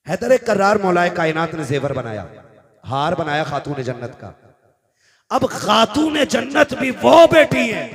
हैदर कर्रार मौलाए कायनात ने जेवर बनाया, हार बनाया खातून जन्नत का। अब खातून जन्नत भी वो बेटी है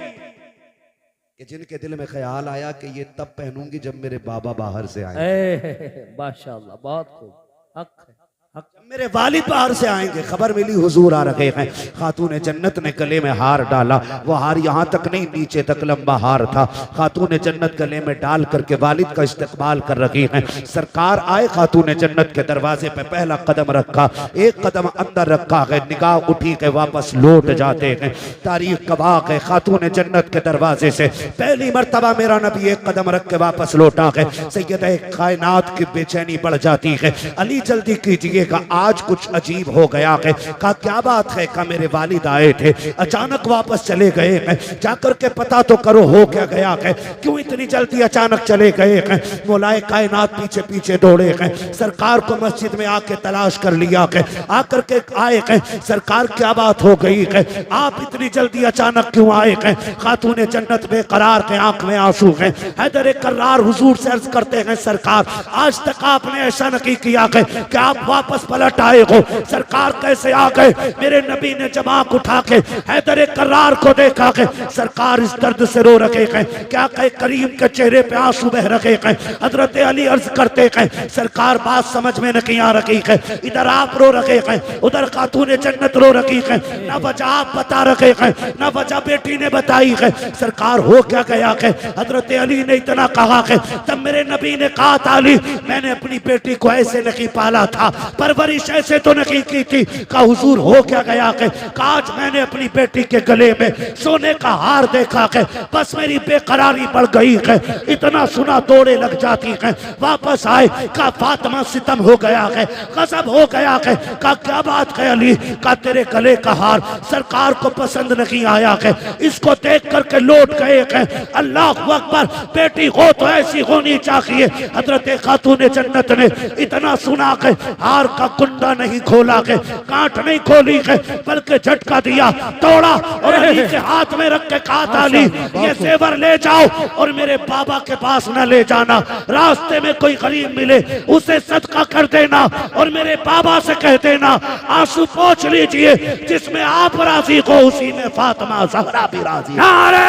कि जिनके दिल में ख्याल आया कि ये तब पहनूंगी जब मेरे बाबा बाहर से आए। माशाअल्लाह, बहुत खूब। हक है, हक। मेरे वालिद बाहर से आएंगे। खबर मिली हुजूर आ रहे हैं। खातून जन्नत ने गले में हार डाला। वो हार यहाँ तक नहीं, नीचे तक लंबा हार था। खातून जन्नत गले में डाल करके वालिद का इस्तकबाल कर रही हैं। सरकार आए, खातून जन्नत के दरवाजे पे पहला कदम रखा, एक कदम अंदर रखा है, निगाह उठी के वापस लौट जाते हैं। तारीख गवाह है, खातून जन्नत के दरवाजे से पहली मर्तबा मेरा नबी एक कदम रख के वापस लौटा है। सैयद कायनात की बेचैनी बढ़ जाती है। अली जल्दी कीजिएगा, आज कुछ अजीब हो गया है। कहा क्या बात है? कहा मेरे वालिद आए थे, अचानक वापस चले गए हैं, जाकर के पता तो करो हो क्या गया है, क्यों इतनी जल्दी अचानक चले गए हैं? मौलाए कायनात पीछे पीछे दौड़े हैं। सरकार को मस्जिद में आके तलाश कर लिया है, आकर के आए हैं। सरकार क्या बात हो गई है, आप इतनी जल्दी अचानक क्यों आए हैं? खातून जन्नत बेकरार के आंख में आंसू हैं। हैदर कर्रार हुजूर से अर्ज करते हैं, सरकार आज तक आपने ऐसा नहीं किया है कि आप वापस पलट आए हो। सरकार कैसे आ गए? मेरे नबी ने जब आंख उठा के हैदर कर्रार को देखा के सरकार इस दर्द से रो रहे हैं। क्या कहे, करीम के चेहरे पे आंसू बह रहे हैं। हजरत अली अर्ज करते हैं, सरकार बात समझ में नहीं आ रही है, इधर आप रो रहे हैं, उधर खातून जन्नत रो रही है। ना वजह आप बता रहे हैं, ना वजह बेटी ने बताई है। सरकार हो क्या गया है? हजरत अली ने इतना कहा है, तब मेरे नबी ने कहा था, अली मैंने अपनी बेटी को ऐसे नहीं पाला था, परवरिश ऐसे तो नहीं की थी। कहा हुजूर हो क्या गया है? आज मैंने अपनी बेटी के गले में सोने का हार देखा है, बस मेरी बेकरारी बढ़ गई है। इतना सुना दौड़े लग जाती है। वापस आए, कहा फातिमा सितम हो गया है, गजब हो गया है। कहा क्या बात है अली? कहा तेरे गले का हार सरकार को पसंद नहीं आया है, इसको देख करके लौट गए हैं। अल्लाह अकबर, बेटी हो तो ऐसी होनी चाहिए। हजरत खातून जन्नत ने इतना सुना के हार का कुंडा नहीं खोला के, गांठ नहीं खोली के, बल्कि झटका दिया, तोड़ा और अली के हाथ में रख के कहा था, अली ये जेवर ले जाओ और मेरे बाबा के पास न ले जाना। रास्ते में कोई गरीब मिले उसे सदका कर देना और मेरे बाबा से कह देना आंसू पोंछ लीजिए, जिसमें आप राजी हो उसी में फातिमा ज़हरा भी राजी। नारे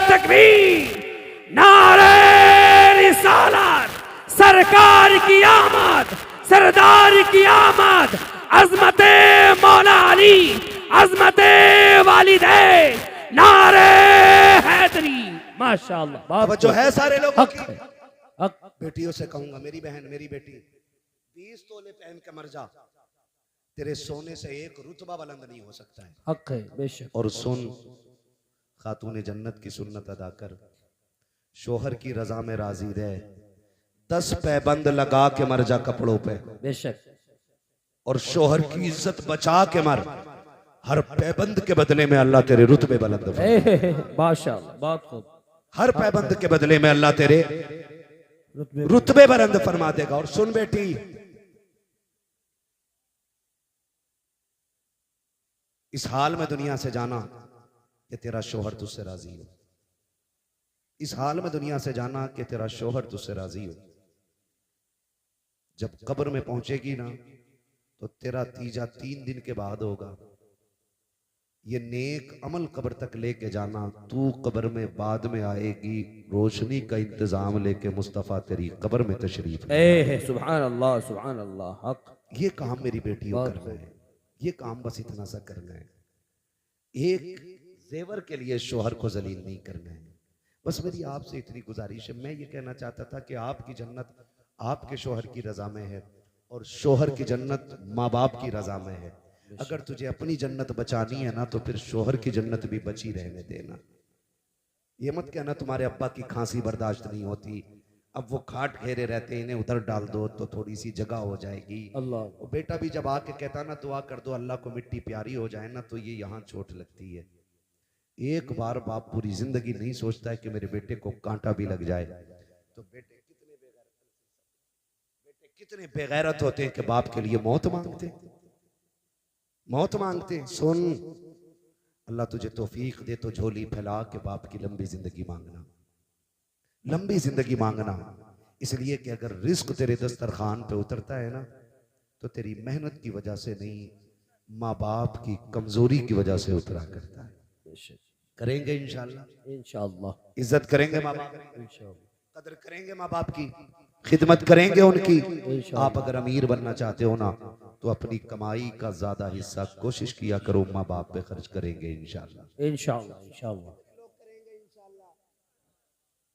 तकबीर, नारे रिसालत, सरकार की आमद, सरदार की आमद, अजमते मौला अली, अजमते वालिदे, नारे हैदरी। माशाअल्लाह, जो है सारे लोगों हक की। है, हक। बेटियों से कहूंगा, मेरी बहन मेरी बेटी 20 तोले पहन के मर जा, तेरे सोने से एक रुतबा बुलंद नहीं हो सकता है। हक है, बेशक। और सुन, खातून जन्नत की सुन्नत अदा कर, शोहर की रजा में राजी रह, 10 पैबंद लगा के मर जा कपड़ों पे, बेशक। और शोहर की इज्जत बचा के मर। हर पैबंद के बदले में अल्लाह तेरे रुतबे बुलंद फरमाएगा। माशाअल्लाह, बहुत खूब। हर पैबंद के बदले में अल्लाह तेरे रुतबे बुलंद फरमा देगा। और सुन बेटी, इस हाल में दुनिया से जाना कि तेरा शोहर तुझसे राजी हो। इस हाल में दुनिया से जाना कि तेरा शोहर तुझसे राजी हो। जब कब्र में पहुंचेगी ना तो तेरा तीजा 3 दिन के बाद होगा। ये नेक अमल कब्र तक लेके जाना, तू कब्र में बाद में आएगी, रोशनी का इंतजाम लेके मुस्तफा तेरी कब्र में तशरीफ। सुभान अल्लाह, सुभान अल्लाह, हक। ये काम मेरी बेटी को करना है, ये काम बस इतना सा करना है। एक जेवर के लिए शोहर को जलील नहीं करना है। बस मेरी आपसे इतनी गुजारिश है। मैं ये कहना चाहता था कि आपकी जन्नत आपके शोहर की रजा में है और शोहर की जन्नत माँ बाप की रजा में है। अगर तुझे अपनी जन्नत बचानी है ना तो फिर शोहर की जन्नत भी बची रहने देना। ये मत कहना तुम्हारे अब्बा की खांसी बर्दाश्त नहीं होती, अब वो खाट घेरे रहते हैं, इन्हें उधर डाल दो तो थोड़ी सी जगह हो जाएगी। अल्लाह, बेटा भी जब आके कहता ना दुआ कर दो अल्लाह को मिट्टी प्यारी हो जाए ना, तो ये यहाँ चोट लगती है। एक बार बाप पूरी जिंदगी नहीं सोचता है कि मेरे बेटे को कांटा भी लग जाए। तो बेटे कितने बेगैरत होते हैं कि बाप के लिए मौत मांगते, मौत मांगते। सुन, अल्लाह तुझे तौफीक दे तो झोली फैला के बाप की लंबी जिंदगी मांगना, लंबी जिंदगी मांगना। इसलिए कि अगर रिस्क तेरे दस्तरखान पे उतरता है ना तो तेरी मेहनत की वजह से नहीं, माँ बाप की कमजोरी की वजह से उतरा करता है। बेशक करेंगे इंशाल्लाह, इंशाअल्लाह इज्जत करेंगे माँ बाप की, इंशाअल्लाह कदर करेंगे माँ बाप की, खिदमत करेंगे उनकी। इंशाअल्लाह। आप अगर अमीर बनना चाहते हो ना तो अपनी कमाई का ज्यादा हिस्सा कोशिश किया करो माँ बाप पे खर्च करेंगे इंशाल्लाह। इंशाअल्लाह इंशाअल्लाह।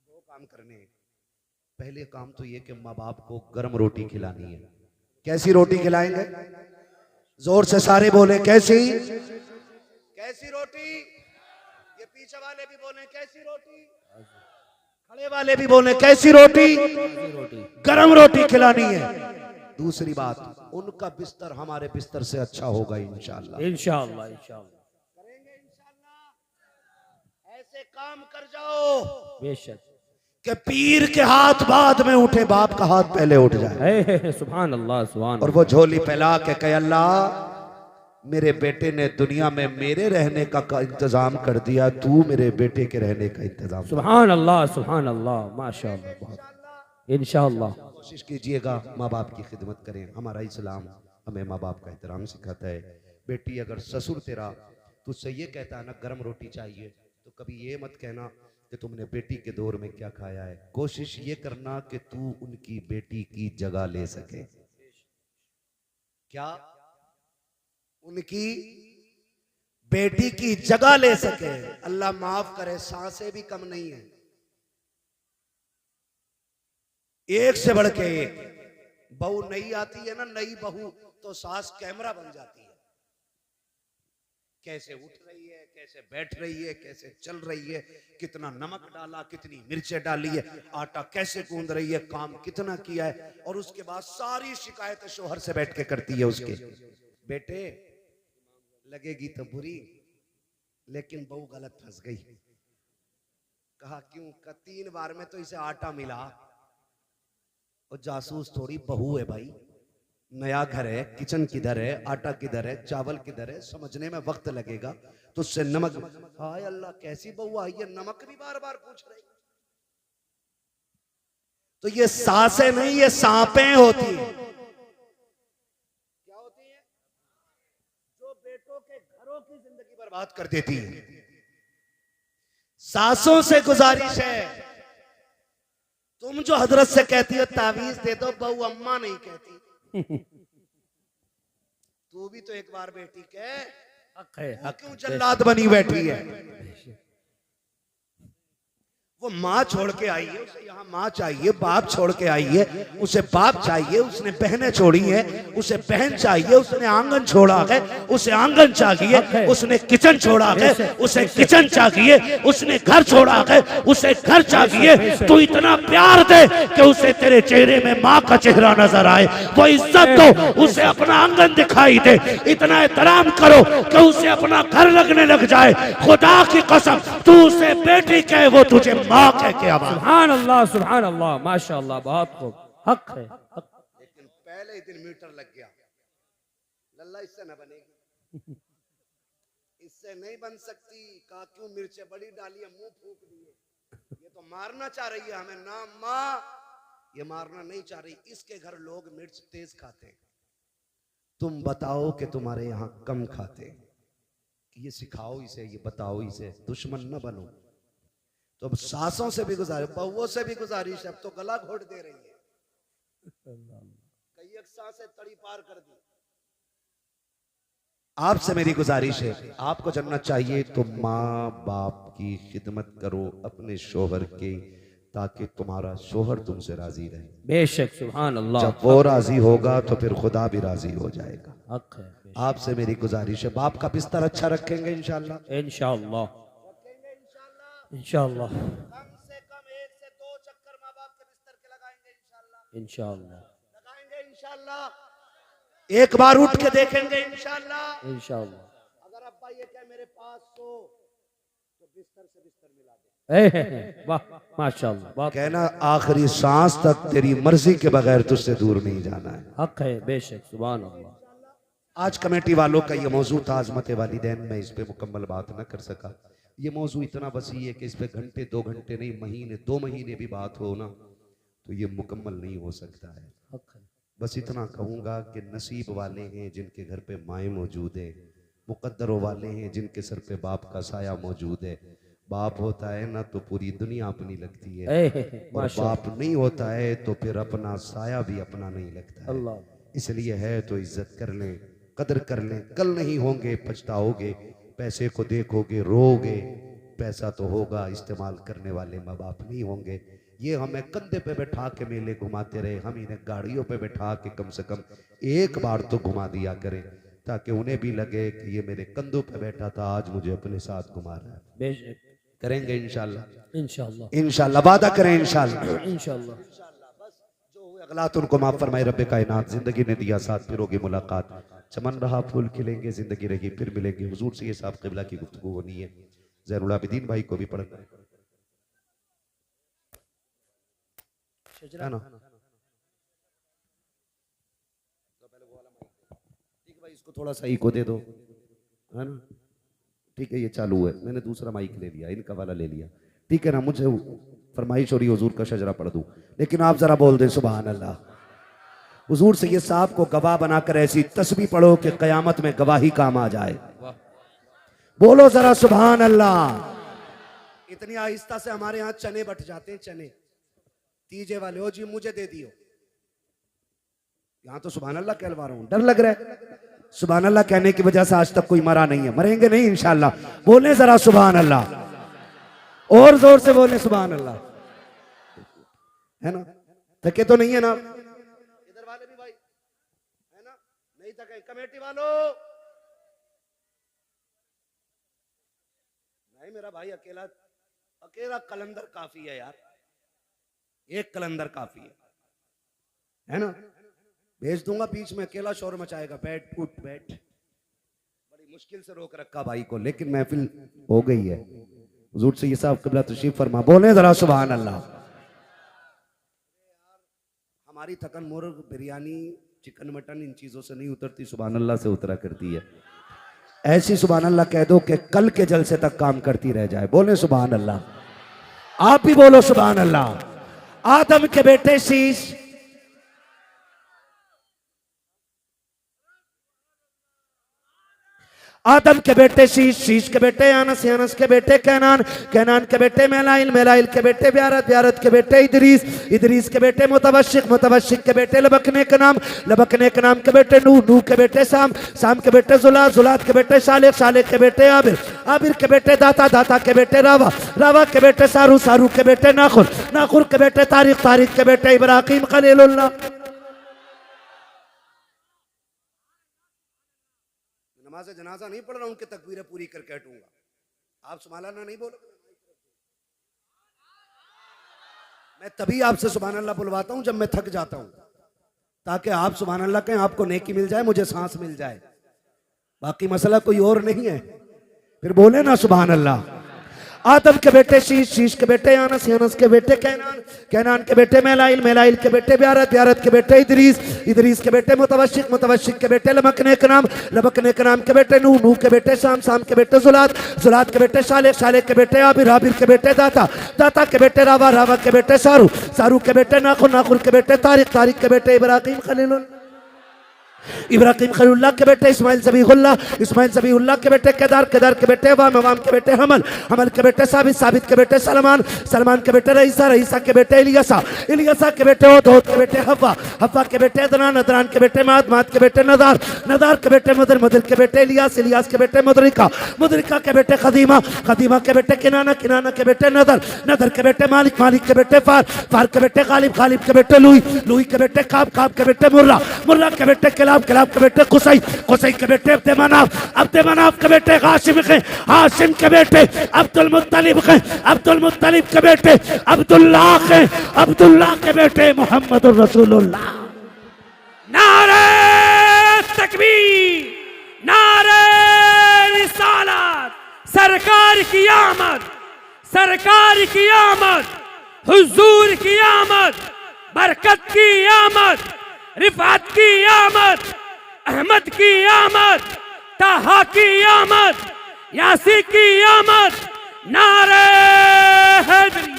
दो काम करने हैं। पहले काम तो ये कि माँ बाप को गर्म रोटी खिलानी है। कैसी रोटी खिलाएंगे? जोर से सारे बोले कैसी? कैसी रोटी? ये पीछे वाले भी बोले कैसी रोटी, खड़े वाले भी बोले कैसी रोटी? रोटी गरम रोटी खिलानी है। दूसरी बात, उनका बिस्तर हमारे बिस्तर से अच्छा होगा इंशाल्लाह। इंशाअल्लाह इंशाअल्लाह। करेंगे इंशाल्लाह। ऐसे काम कर जाओ बेशक। कि पीर के हाथ बाद में उठे, बाप का हाथ पहले उठ जाए। सुभान अल्लाह सुभान। और वो झोली फैला के कहे अल्लाह मेरे बेटे ने दुनिया में मेरे रहने का इंतजाम कर दिया, तू मेरे बेटे के रहने का इंतजाम। सुभान अल्लाह माशाअल्लाह। बहुत इंशाअल्लाह। कोशिश कीजिएगा माँ बाप की खिदमत करें। हमारा इस्लाम हमें माँ बाप का एहतराम सिखाता है। बेटी अगर ससुर तेरा तुझसे ये कहता है ना गर्म रोटी चाहिए, तो कभी ये मत कहना कि तुमने बेटी के दौर में क्या खाया है। कोशिश ये करना कि तू उनकी बेटी की जगह ले सके। क्या? उनकी बेटी की जगह ले सके। अल्लाह माफ करे, सांसें भी कम नहीं है, एक से बढ़ के एक। बहू नई आती है ना, नई बहू, तो सास कैमरा बन जाती है। कैसे उठ रही है, कैसे बैठ रही है, कैसे चल रही है, कितना नमक डाला, कितनी मिर्चें डाली है, आटा कैसे गूंद रही है, काम कितना किया है। और उसके बाद सारी शिकायतें शोहर से बैठ के करती है उसके। बेटे लगेगी तो बुरी, लेकिन बहू गलत फंस गई। कहा क्यों? का 3 बार में तो इसे आटा मिला। और जासूस थोड़ी बहू है भाई, नया घर है, किचन किधर है, आटा किधर है, चावल किधर है, समझने में वक्त लगेगा। तो उससे नमक, हाय अल्लाह कैसी बहू आई है, नमक भी बार बार पूछ रही। तो ये सासें नहीं, ये सांपें होती हैं। क्या होती हैं? जो बेटों के घरों की जिंदगी बर्बाद कर देती है। सासों से गुजारिश है, तुम जो हजरत से कहती हो तावीज दे दो, बहू अम्मा नहीं कहती। तू भी तो एक बार बेटी के हक है, हक क्यों जल्लाद बनी बैठी है? वो माँ छोड़ के आई है, उसे यहाँ माँ चाहिए, बाप छोड़ के आई है, उसे बाप चाहिए, उसने बहनें छोड़ी है, उसे बहन चाहिए, उसने आंगन छोड़ा है, उसे आंगन चाहिए, उसने किचन छोड़ा है, उसे किचन चाहिए, उसने घर छोड़ा है, उसे घर चाहिए। तू इतना प्यार दे कि उसे तेरे चेहरे में माँ का चेहरा नजर आए, वो इज्जत दो, उसे अपना आंगन दिखाई दे, इतना एहतराम करो कि उसे अपना घर लगने लग जाए। खुदा की कसम, तू उसे बेटी कहे, वो तुझे माँ कह के आवाज। सुभान अल्लाह माशाअल्लाह। बहुत खूब, हक है, हक। लेकिन पहले ही दिन मीटर लग गया, लल्ला इससे न बनेगी, इससे नहीं बन सकती। कहा क्यों? मिर्चें बड़ी डाली है, मुंह फूक दिए। ये तो मारना चाह रही है हमें ना माँ, ये मारना नहीं चाह रही। इसके घर लोग मिर्च तेज खाते हैं, तुम बताओ कि तुम्हारे यहाँ कम खाते हैं। ये सिखाओ इसे, ये बताओ इसे, दुश्मन न बनो। तो अब सासों से भी गुजारिश, बहुओं से भी गुजारिश, अब तो गला घोट दे रही है, कई एक सांसें तड़ी पार कर दी। आपसे मेरी गुजारिश है, आपको जन्नत चाहिए तो माँ बाप की खिदमत करो अपने शोहर के, ताकि तुम्हारा शोहर तुमसे राजी रहे। बेशक सुभान अल्लाह। जब वो राजी होगा तो फिर खुदा भी राजी हो जाएगा। हक है, आपसे मेरी गुजारिश है, बाप का बिस्तर अच्छा रखेंगे इंशाल्लाह, इंशाअल्लाह इंशाअल्लाह। कम से कम 1 से 2 चक्कर माँ बाप के बिस्तर के लगाएंगे इंशाल्लाह, इंशाअल्लाह लगाएंगे इंशाल्लाह। एक बार उठ के देखेंगे इंशाल्लाह। इंशाअल्लाह। अगर अब्बा ये कहे मेरे पास सो, तो बिस्तर से बिस्तर मिला दे। वाह माशाअल्लाह। बहुत कहना आखिरी सांस तक तेरी मर्जी के बगैर तुझसे दूर नहीं जाना है। हक है, बेशक सुभान अल्लाह। आज कमेटी वालों का ये मौजू था अज़मत वालिदैन, में इस पे मुकम्मल बात न कर सका। ये मौजू इतना वसी है कि इस पे घंटे 2 घंटे नहीं, महीने 2 महीने भी बात हो ना तो ये मुकम्मल नहीं हो सकता है। हक है। बस इतना कहूँगा कि नसीब वाले हैं जिनके घर पे माएँ मौजूद है, मुकद्दरों वाले हैं जिनके सर पे बाप का साया मौजूद है। बाप होता है ना तो पूरी दुनिया अपनी लगती है, और बाप नहीं होता है तो फिर अपना साया भी अपना नहीं लगता है। अल्लाह। इसलिए है तो इज्जत कर लें, कदर कर लें। कल नहीं होंगे, पछताओगे, पैसे को देखोगे, रोगे। पैसा तो होगा, इस्तेमाल करने वाले माँ बाप नहीं होंगे। ये हमें कंधे पे बैठा के मेले घुमाते रहे, हम इन्हें गाड़ियों पे बैठा के कम से कम एक बार तो घुमा दिया करें, ताकि उन्हें भी लगे कि ये मेरे कंधों पे बैठा था, आज मुझे अपने साथ घुमा रहा है। बेशक करेंगे इंशाल्लाह, इंशाल्लाह, इंशाल्लाह वादा करें इंशाल्लाह। इंशाल्लाह। जो हुए अगलात उनको माफ फरमाए रब्बे कायनात। जिंदगी ने दिया साथ, फिर होगी मुलाकात, चमन रहा फूल खिलेंगे, जिंदगी रही फिर मिलेंगे। हुजूर से ये साहब क़िबला की गुफ्तगू होनी है। ज़ैनुल आबिदीन भाई को भी पढ़ना है ना। ठीक है भाई, इसको थोड़ा सा इको दे दो, है ना। ठीक है, ये चालू है, मैंने दूसरा माइक ले लिया, इनका वाला ले लिया। ठीक है ना। मुझे फरमाइश हो रही हुजूर का शजरा पढ़ दूं, लेकिन आप जरा बोल दें सुभान अल्लाह। हुजूर से ये साहब को गवाह बनाकर ऐसी तस्बीह पढ़ो कि कयामत में गवाही काम आ जाए। बोलो जरा सुभान अल्लाह। इतनी आहिस्ता से हमारे यहाँ चने बट जाते हैं, चने तीजे वाले हो जी, मुझे दे दियो। यहाँ तो सुभान अल्लाह कहलवा रहा हूं, डर लग रहा है। सुभान अल्लाह कहने की वजह से आज तक कोई मरा नहीं है, मरेंगे नहीं इंशाल्लाह। बोले जरा सुभान अल्लाह, और जोर से बोले सुभान अल्लाह, है ना। थके तो नहीं है ना इधर वाले भी भाई, है ना। नहीं थके कमेटी वालों, नहीं मेरा भाई अकेला अकेला कलंदर काफी है यार, एक कलंदर काफी है ना। भेज दूंगा बीच में, अकेला शोर मचाएगा। बैठ उठ बैठ, बड़ी मुश्किल से रोक रखा भाई को, लेकिन महफिल हो गई है। हुजूर से ये साहब क़िबला तशरीफ फरमा, बोले जरा सुभान अल्लाह। हमारी थकन मुर्ग, बिरयानी, चिकन, मटन इन चीजों से नहीं उतरती, सुभान अल्लाह से उतरा करती है। ऐसी सुभान अल्लाह कह दो कि कल के जलसे तक काम करती रह जाए। बोले सुभान अल्लाह। आप भी बोलो सुभान अल्लाह। आदम के बेटे शीश, आदम के बेटे शीश, शीश के बेटे अनस, अनस के बेटे कैनान, कैनान के बेटे मेलाइल, मेलाइल के बेटे ब्यारत, ब्यारत के बेटे इदरीस, इदरीस के बेटे मुतवशिक, मुतवशिक के बेटे लबकने के नाम, लबकने के नाम के बेटे नूह, नूह के बेटे साम, साम के बेटे जुलात, जुलात के बेटे शालेक, शालेक के बेटे आबिर, आबिर के बेटे दाता, दाता के बेटे रावा, रावा के बेटे सारू, सारू के बेटे नाखुर, नाखुर के बेटे तारिक, तारिक के बेटे इब्राहिम खलीलुल्लाह। नमाज जनाजा नहीं पढ़ रहा हूं कि तकबीरें पूरी करके हटूंगा। आप सुभान अल्लाह नहीं बोलोगे, मैं तभी आपसे सुभान अल्लाह बुलवाता हूं जब मैं थक जाता हूं, ताकि आप सुभान अल्लाह कहें, आपको नेकी मिल जाए, मुझे सांस मिल जाए। बाकी मसला कोई और नहीं है। फिर बोले ना सुभान अल्लाह। आदम के बेटे शीश, शीश के बेटे अनस, अनस के बेटे कैनान, कैनान के बेटे मेलाइल, मेलाइल के बेटे ब्यारत, ब्यारत के बेटे इदरीस, इदरीस के बेटे मुतवशिक, मुतवशिक के बेटे लबकने के नाम, लबकने के नाम के बेटे नूह, नूह के बेटे शाम, शाम के बेटे जुलात, जुलात के बेटे शालेक, शालेक के बेटे आबिर, आबिर के बेटे दाता, दाता के बेटे रावा, रावा के बेटे सारू, सारू के बेटे नाखुर, नाखुर के बेटे तारिक, तारिक के बेटे इब्राहिम खलीलुल्लाह, इब्राहिम खलीलुल्लाह के बेटे इस्माइल ज़बीहुल्लाह, इस्माइल ज़बीहुल्लाह के बेटे केदार, केदार के बेटे वाम, वाम के बेटे हमल, हमल के बेटे साबित, साबित के बेटे सलमान, सलमान के बेटे रईसा, रईसा के बेटे इलियासा, इलियासा के बेटे होद, होद के बेटे हव्वा, हव्वा के बेटे अदनान, अदनान के बेटे माद, माद के बेटे नदार, नदार के बेटे मुदर, मुदर के बेटे इलियास, इलियास के बेटे मुदरिका, मुदरिका के बेटे खदीमा, खदीमा के बेटे किनाना, किनाना के बेटे नदर, नदर के बेटे मालिक, मालिक के बेटे फार, फार के बेटे गालिब, गालिब के बेटे लुई, लुई के बेटे काब, काब के बेटे मुर्रा, मुर्रा के बेटे किलाब, किलाब के बेटे कुसई, कुसई के बेटे अब्दे मनाफ, अब्दे मनाफ के बेटे हाशिम के, हाशिम के बेटे अब्दुल मुत्तलिब के, अब्दुल मुत्तलिब के बेटे अब्दुल्लाह के, अब्दुल्लाह के बेटे मोहम्मदुर रसूलुल्लाह। नारे तकबीर, नारे रिसालत, सरकार की आमद, सरकार की आमद, हुजूर की आमद, बरकत की आमद, रिफात की आमद, अहमद की आमद, ताहा की आमद, यासी की आमद, नारे हैदरी।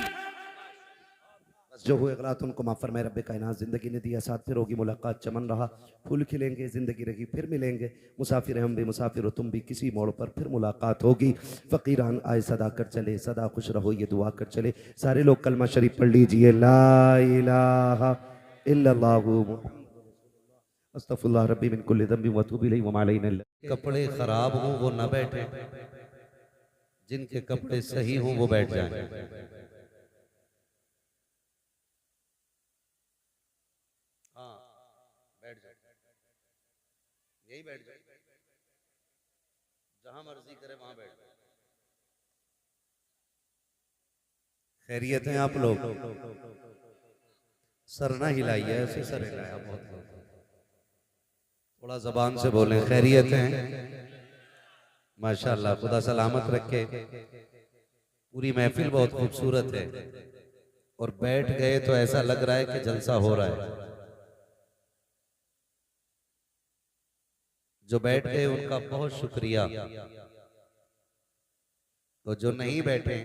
जो हुए गलत उनको माफ़ फरमाए रब्बे कायनात। ज़िंदगी ने दिया साथ, फिर होगी मुलाकात, चमन रहा फूल खिलेंगे, ज़िंदगी रही फिर मिलेंगे। मुसाफिर हम भी मुसाफिर हो तुम भी, किसी मोड़ पर फिर मुलाकात होगी। फ़कीरान आए सदा कर चले, सदा खुश रहो ये दुआ कर चले। सारे लोग कलमा शरीफ पढ़ लीजिए, ला इलाहा इल्लल्लाहु अस्तगफिरुल्लाह रब्बी मिन कुल्लि ज़ंबिन व अतूबु इलैहि व मा अलैना इल्ला। कपड़े खराब हों वो न बैठे, जिनके कपड़े सही हों वो बैठ जाएं। हाँ, बैठ जाए, यही बैठ जाए, जहां मर्जी करे वहां बैठ जाए। खैरियत हैं आप लोग? सर ना हिलाइए, ऐसे सर हिलाया बहुत। थोड़ा जबान से बोलें, खैरियत हैं? माशाअल्लाह, खुदा सलामत रखे। पूरी महफिल बहुत खूबसूरत है और बैठ गए तो ऐसा लग रहा है कि जलसा हो रहा है। जो बैठ गए उनका बहुत शुक्रिया, तो जो नहीं बैठे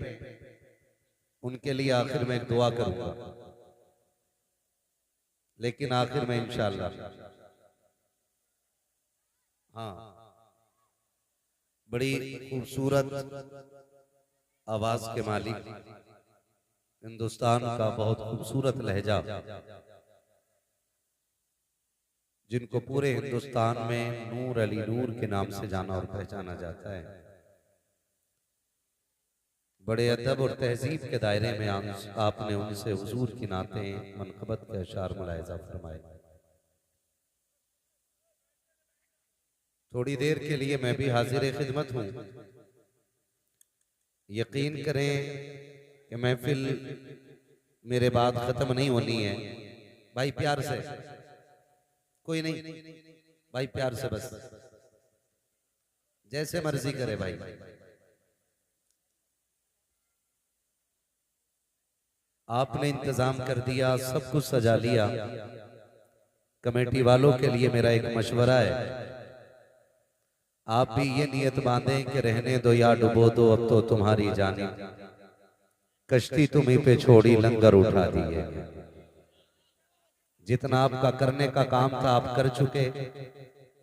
उनके लिए आखिर में एक दुआ करूंगा, लेकिन आखिर में इंशाअल्लाह। हाँ, बड़ी खूबसूरत आवाज के मालिक, हिंदुस्तान का बहुत खूबसूरत लहजा, जिनको पूरे हिंदुस्तान में नूर अली नूर के नाम से जाना और पहचाना जाता है। बड़े अदब और तहजीब के दायरे में आपने उनसे हुजूर की नातें मनक़बत के अशार मुलाहिज़ा फरमाए। थोड़ी देर के लिए मैं भी हाजिर खिदमत हूँ। यकीन करें कि महफिल मेरे बाद ख़त्म नहीं होनी है। भाई प्यार से, कोई नहीं भाई, प्यार से बस, जैसे मर्जी करे भाई। आपने इंतजाम कर दिया, सब कुछ सजा लिया। कमेटी वालों के लिए मेरा एक मशवरा है, आप भी ये नियत बांधें कि रहने दो या डुबो दो, अब तो तुम्हारी जानिब कश्ती तुम्हीं पे छोड़ी लंगर उठा दी है। जितना आपका करने का काम था आप कर चुके,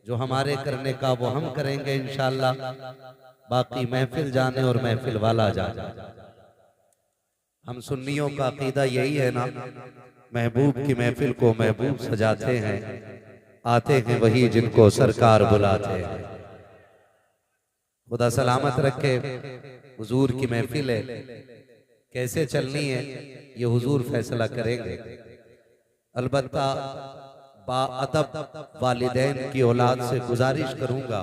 जो हमारे करने का वो हम करेंगे इंशाअल्लाह। बाकी महफिल जाने और महफिल वाला जाने। हम सुन्नियों का अकीदा यही है ना, महबूब की महफिल को महबूब सजाते हैं, आते हैं वही जिनको सरकार बुलाते हैं। खुदा सलामत रखे। हुजूर की महफिल है, कैसे चलनी है ये हुजूर फैसला करेंगे। अलबत्ता बाअदब वालिदैन की औलाद से गुजारिश करूंगा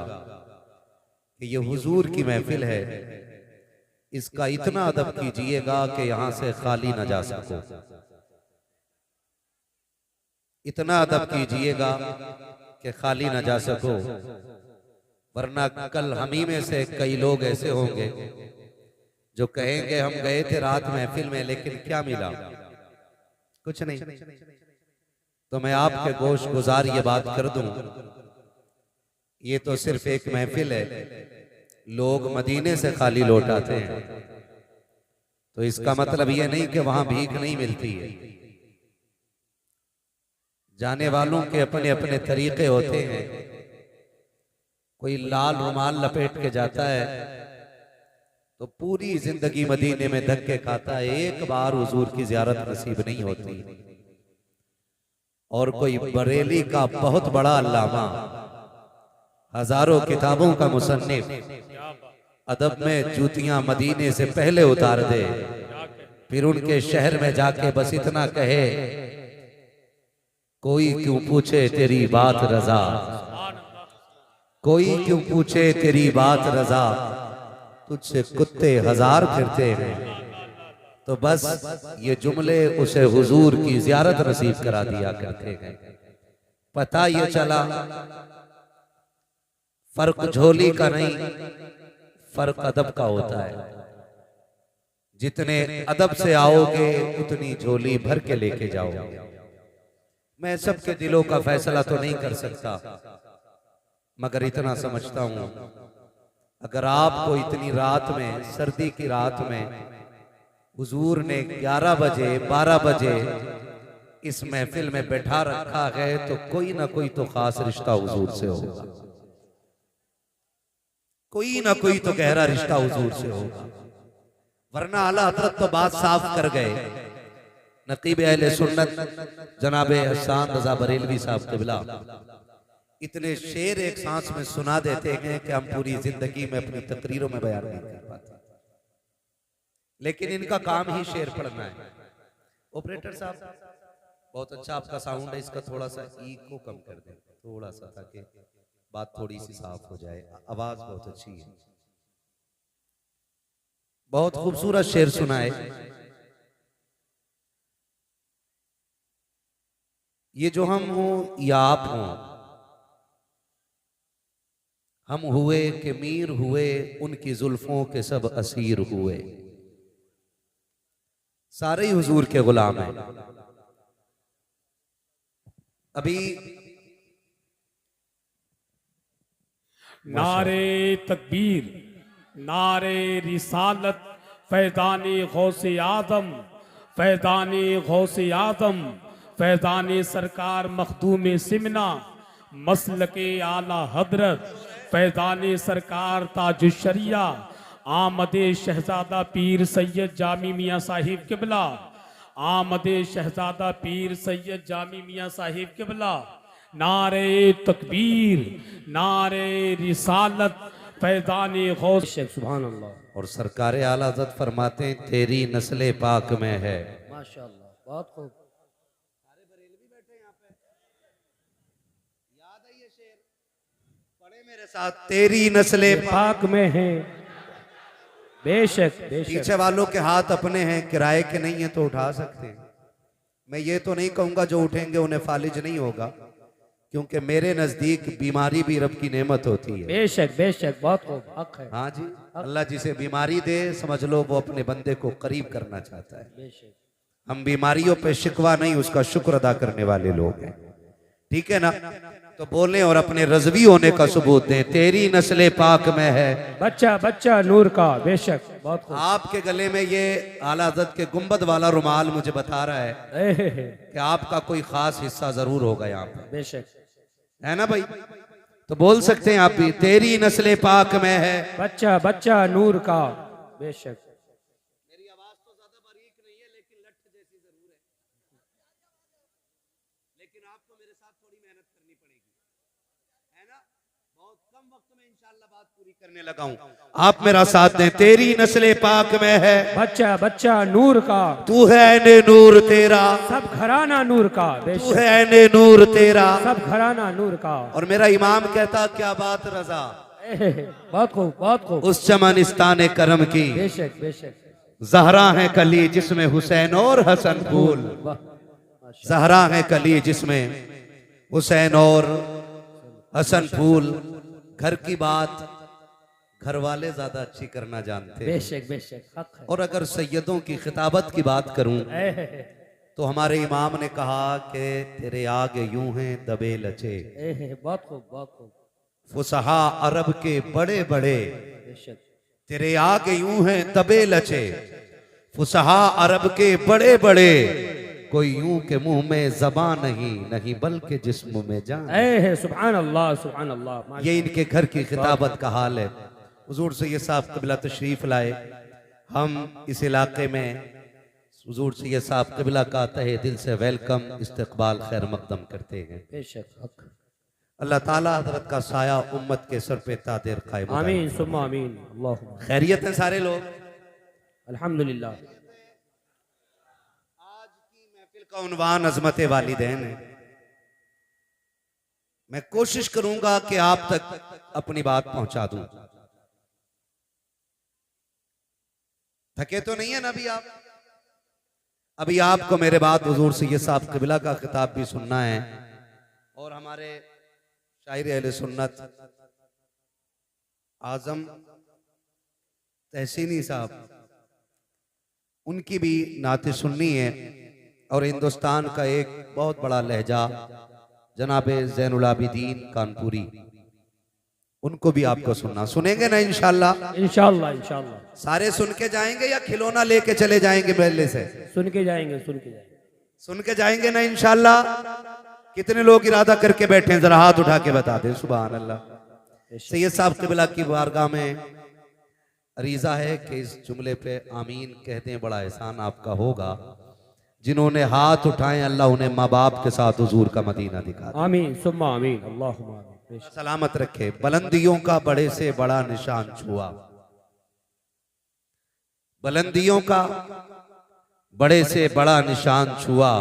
कि ये हुजूर की महफिल है, इसका इतना अदब कीजिएगा कि यहां से खाली न जा सको। इतना अदब कीजिएगा कि खाली न जा सको, वरना कल हमी में से कई लोग ऐसे होंगे जो कहेंगे हम गए थे रात महफिल में लेकिन क्या मिला, कुछ नहीं। तो मैं आपके गोश गुजार ये बात कर दूं, ये तो सिर्फ एक महफिल है, लोग मदीने से खाली लौट आते हैं, तो इसका मतलब ये नहीं कि वहां भीख नहीं मिलती है। जाने वालों के अपने अपने तरीके होते हैं। कोई लाल रुमाल लपेट के जाता है तो पूरी जिंदगी मदीने में धक्के खाता है, एक बार हुजूर की जियारत नसीब नहीं होती। और कोई बरेली का बहुत बड़ा अल्लामा, हजारों किताबों का मुसन्निफ, अदब में जूतियां मदीने से पहले उतार दे, फिर उनके शहर में जाके बस इतना कहे, कोई क्यों पूछे तेरी बात रजा, कोई क्यों पूछे तेरी बात रजा, तुझसे कुत्ते हजार फिरते हैं। तो बस ये जुमले उसे हुजूर की जियारत नसीब करा दिया करते हैं। पता ये चला फर्क झोली का नहीं, फर्क अदब का होता है। जितने अदब से आओगे उतनी झोली भर के लेके जाओगे। मैं सबके दिलों का फैसला तो नहीं कर सकता, मगर इतना समझता हूं, अगर आपको इतनी रात में, सर्दी की रात में हुजूर ने 11 बजे 12 बजे इस महफिल में बैठा रखा है तो कोई ना कोई तो खास रिश्ता हुजूर से होगा, कोई ना कोई तो गहरा रिश्ता हुजूर से होगा। वरना आला हजरत तो बात साफ कर गए। नकीब अहले सुन्नत जनाब एहसान रजा बरेलवी साहब क़िबला इतने शेर एक सांस में सुना देते हैं कि हम पूरी जिंदगी में अपनी तकरीरों में बयान नहीं कर पाते, लेकिन इनका काम ही शेर पढ़ना है। ऑपरेटर साहब बहुत अच्छा आपका साउंड है, इसका थोड़ा सा इको कम कर दें थोड़ा सा, ताकि बात थोड़ी सी साफ हो जाए। आवाज बहुत अच्छी है, बहुत खूबसूरत शेर सुनाए। ये जो हम हो या आप हो, हम हुए कि मीर हुए, उनकी जुल्फों के सब असीर हुए, सारे ही हुजूर के गुलाम हैं। अभी नारे तकबीर, नारे रिसालत, फैज़ाने गौसे आदम, फैज़ाने गौसे आदम, फैज़ाने सरकार मखदूम सिमना, मसलके आला हजरत, फैज़ाने सरकार ताजुशरिया, आमदे शहजादा पीर सैयद जामी मियाँ साहिब क़िबला, आमदे शहजादा पीर सैयद जामी मियाँ साहिब क़िबला। नारे तकबीर, नारे रिसालत, फैज़ाने गौस। सुभान अल्लाह। और सरकार आला हज़रत फरमाते हैं तेरी नस्ले पाक में है। माशाअल्लाह, बहुत खूब। याद है ये शेर, पढ़े मेरे साथ, तेरी नस्ले पाक में है। बेशक बेशक। पीछे वालों के हाथ अपने हैं, किराए के नहीं है तो उठा सकते हैं। मैं ये तो नहीं कहूंगा जो उठेंगे उन्हें फालिज नहीं होगा, क्योंकि मेरे नजदीक बीमारी भी रब की नेमत होती है। बेशक बेशक, बहुत खूब, हक है। हाँ जी, अल्लाह जिसे बीमारी दे समझ लो वो अपने बंदे को करीब करना चाहता है। बेशक। हम बीमारियों पे शिकवा नहीं, उसका शुक्र अदा करने वाले लोग हैं, ठीक है ना। तो बोलें और अपने रज़वी होने का सबूत दें। तेरी नस्ले पाक में है, बच्चा बच्चा नूर का। बेशक, बहुत खूब। आपके गले में ये आला हज़रत के गुंबद वाला रुमाल मुझे बता रहा है कि आपका कोई खास हिस्सा जरूर होगा यहाँ पर। बेशक, है ना भाई, तो बोल सकते हैं आप भी, तेरी नस्ले पाक में है, बच्चा बच्चा नूर का। बेशक। मेरी आवाज तो ज्यादा बारीक नहीं है लेकिन लठ जैसी जरूर है, लेकिन आपको मेरे साथ थोड़ी मेहनत करनी पड़ेगी, है ना। बहुत कम वक्त में इंशाल्लाह बात पूरी करने लगा हूं, आप मेरा साथ दें। तेरी नस्ले पाक में है, बच्चा बच्चा नूर का। तू है ऐने नूर तेरा, सब घराना नूर का। तू बेशक, है ऐने नूर तेरा। सब घराना नूर का। और मेरा इमाम कहता क्या बात रजा, बहुत खूब, बहुत खूब। उस चमनिस्तान करम की बेशक बेशक। जहरा है कली जिसमें हुसैन और हसन फूल, वाह, जहरा है कली जिसमें हुसैन और हसन फूल। घर की बात घर वाले ज्यादा अच्छी करना जानते हैं। बेशक बेशक, हक है। और अगर सैयदों की खिताबत की बात करूं तो हमारे इमाम ने कहा कि तेरे आगे यूं हैं दबे लचे, बहुत खूब, बहुत खूब। फुसहा अरब के बड़े बड़े, बेशक। तेरे आगे यूं हैं दबे लचे, फुसहा अरब के बड़े बड़े, कोई यूं के मुंह में जबान नहीं, नहीं बल्कि जिस्म में जान। सुभान अल्लाह, सुभान अल्लाह। ये इनके घर की खिताबत का हाल है। हुजूर सैयद साहब क़िबला तशरीफ लाए, हम इस इलाके में हुजूर सैयद साहब क़िबला का तहे दिल से वेलकम इस्तकबाल खैर मकदम करते हैं। बेशक, हक। अल्लाह ताला हजरत का साया उम्मत के सर पे तादेर कायम। आमीन सुम्मा आमीन। अल्लाह। खैरियत है सारे लोग, अल्हम्दुलिल्लाह। आज की महफिल का उन्वान अजमत वालिदैन है। मैं कोशिश करूंगा कि आप तक अपनी बात पहुंचा दूं। थके तो नहीं है ना अभी आप? अभी आपको मेरे बाद हुजूर सैयद साहब क़िबला का खिताब भी सुनना है, और हमारे शायर अहले सुन्नत आजम तहसीनी साहब, उनकी भी नाते सुननी है। और हिंदुस्तान का एक बहुत बड़ा लहजा जनाब ज़ैनुल आबिदीन कानपुरी, उनको भी आपको सुनना, सुनेंगे ना इंशाल्लाह? इंशाल्लाह इंशाल्लाह। सारे सुन के जाएंगे या खिलौना लेके चले जाएंगे मेले से? सुन के जाएंगे, सुन के जाएंगे। सुन के जाएंगे ना इंशाल्लाह? कितने लोग इरादा करके बैठे हैं, जरा हाथ उठा के बता दें। सुभान अल्लाह। सैयद साहब क़िबला की बारगाह में अरीजा है कि इस जुमले पे आमीन कह दें, बड़ा एहसान आपका होगा। जिन्होंने हाथ उठाए अल्लाह उन्हें माँ बाप के साथ हुजूर का मदीना दिखा दे। आमीन सुम्मा आमीन, अल्लाहुम्मा आमीन। सलामत रखे। बुलंदियों का बड़े से बड़ा निशान छुआ, बुलंदियों का बड़े से बड़ा निशान छुआ,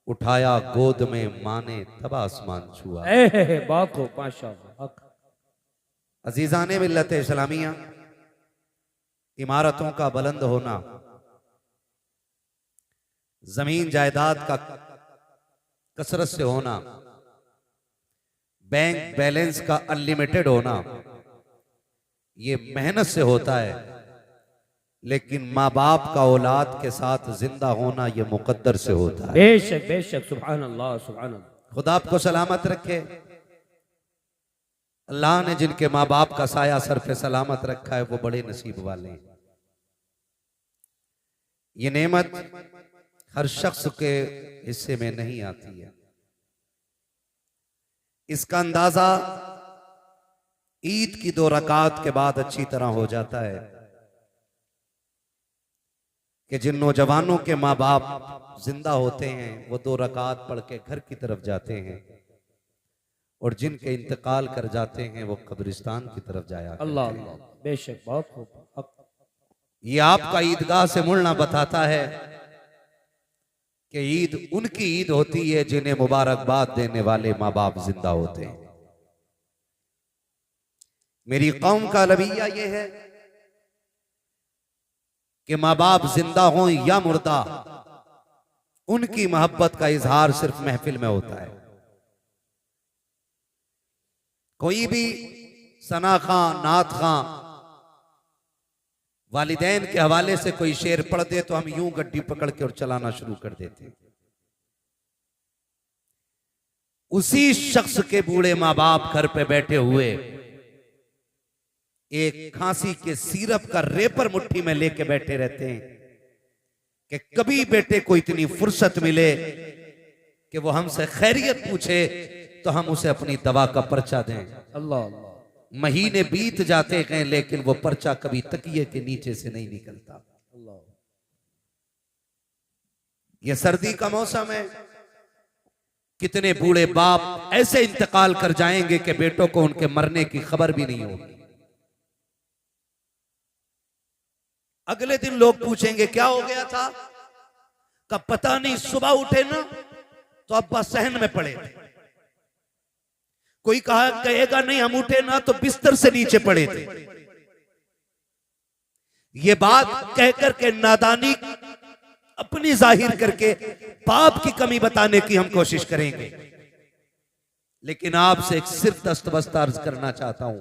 उठाया गोद में माने तब आसमान छुआ। बहुत खूब, माशाअल्लाह। अजीजाने मिल्लत इस्लामिया, इमारतों का बुलंद होना, जमीन जायदाद का कसरत से होना, बैंक बैलेंस का अनलिमिटेड होना, ये मेहनत से होता है। लेकिन माँ बाप का औलाद के साथ जिंदा होना ये मुकद्दर से होता है। बेशक बेशक, सुभान अल्लाह सुभान अल्लाह। खुदा आपको सलामत रखे। अल्लाह ने जिनके माँ बाप का साया सर पे सलामत रखा है वो बड़े नसीब वाले हैं। ये नेमत हर शख्स के हिस्से में नहीं आती है। इसका अंदाजा ईद की 2 रकात के बाद अच्छी तरह हो जाता है कि जिन नौजवानों के माँ बाप जिंदा होते हैं वो 2 रकात पढ़ के घर की तरफ जाते हैं, और जिनके इंतकाल कर जाते हैं वो कब्रिस्तान की तरफ जाया करते हैं। अल्लाह अल्लाह, बेशक बहुत खूब। ये आपका ईदगाह से मुड़ना बताता है कि ईद उनकी ईद होती है जिन्हें मुबारकबाद देने वाले माँ बाप जिंदा होते हैं। मेरी कौम का रवैया ये है कि माँ बाप जिंदा हों या मुर्दा, उनकी मोहब्बत का इजहार सिर्फ महफिल में होता है। कोई भी सना खां, नात खां वालिदैन के हवाले से कोई शेर पढ़ दे तो हम यूं गड्डी पकड़ के और चलाना शुरू कर देते हैं। उसी शख्स के बूढ़े माँ बाप घर पे बैठे हुए एक खांसी के सिरप का रेपर मुट्ठी में लेके बैठे रहते हैं कि कभी बेटे को इतनी फुर्सत मिले कि वो हमसे खैरियत पूछे तो हम उसे अपनी दवा का पर्चा दें। अल्लाह अल्लाह। महीने बीत जाते हैं लेकिन वो पर्चा कभी तकिए के नीचे से नहीं निकलता। अल्लाह। ये सर्दी का मौसम है, कितने बूढ़े बाप ऐसे इंतकाल कर जाएंगे कि बेटों को उनके मरने की खबर भी नहीं होगी। अगले दिन लोग पूछेंगे क्या हो गया था, का पता नहीं, सुबह उठे ना तो अब्बा सहन में पड़े थे। कोई कहेगा नहीं हम उठे ना तो बिस्तर से नीचे पड़े थे। ये बात कहकर के नादानी अपनी जाहिर करके पाप की कमी बताने की हम कोशिश करेंगे। लेकिन आपसे एक सिर्फ दस्तबस्त अर्ज करना चाहता हूं,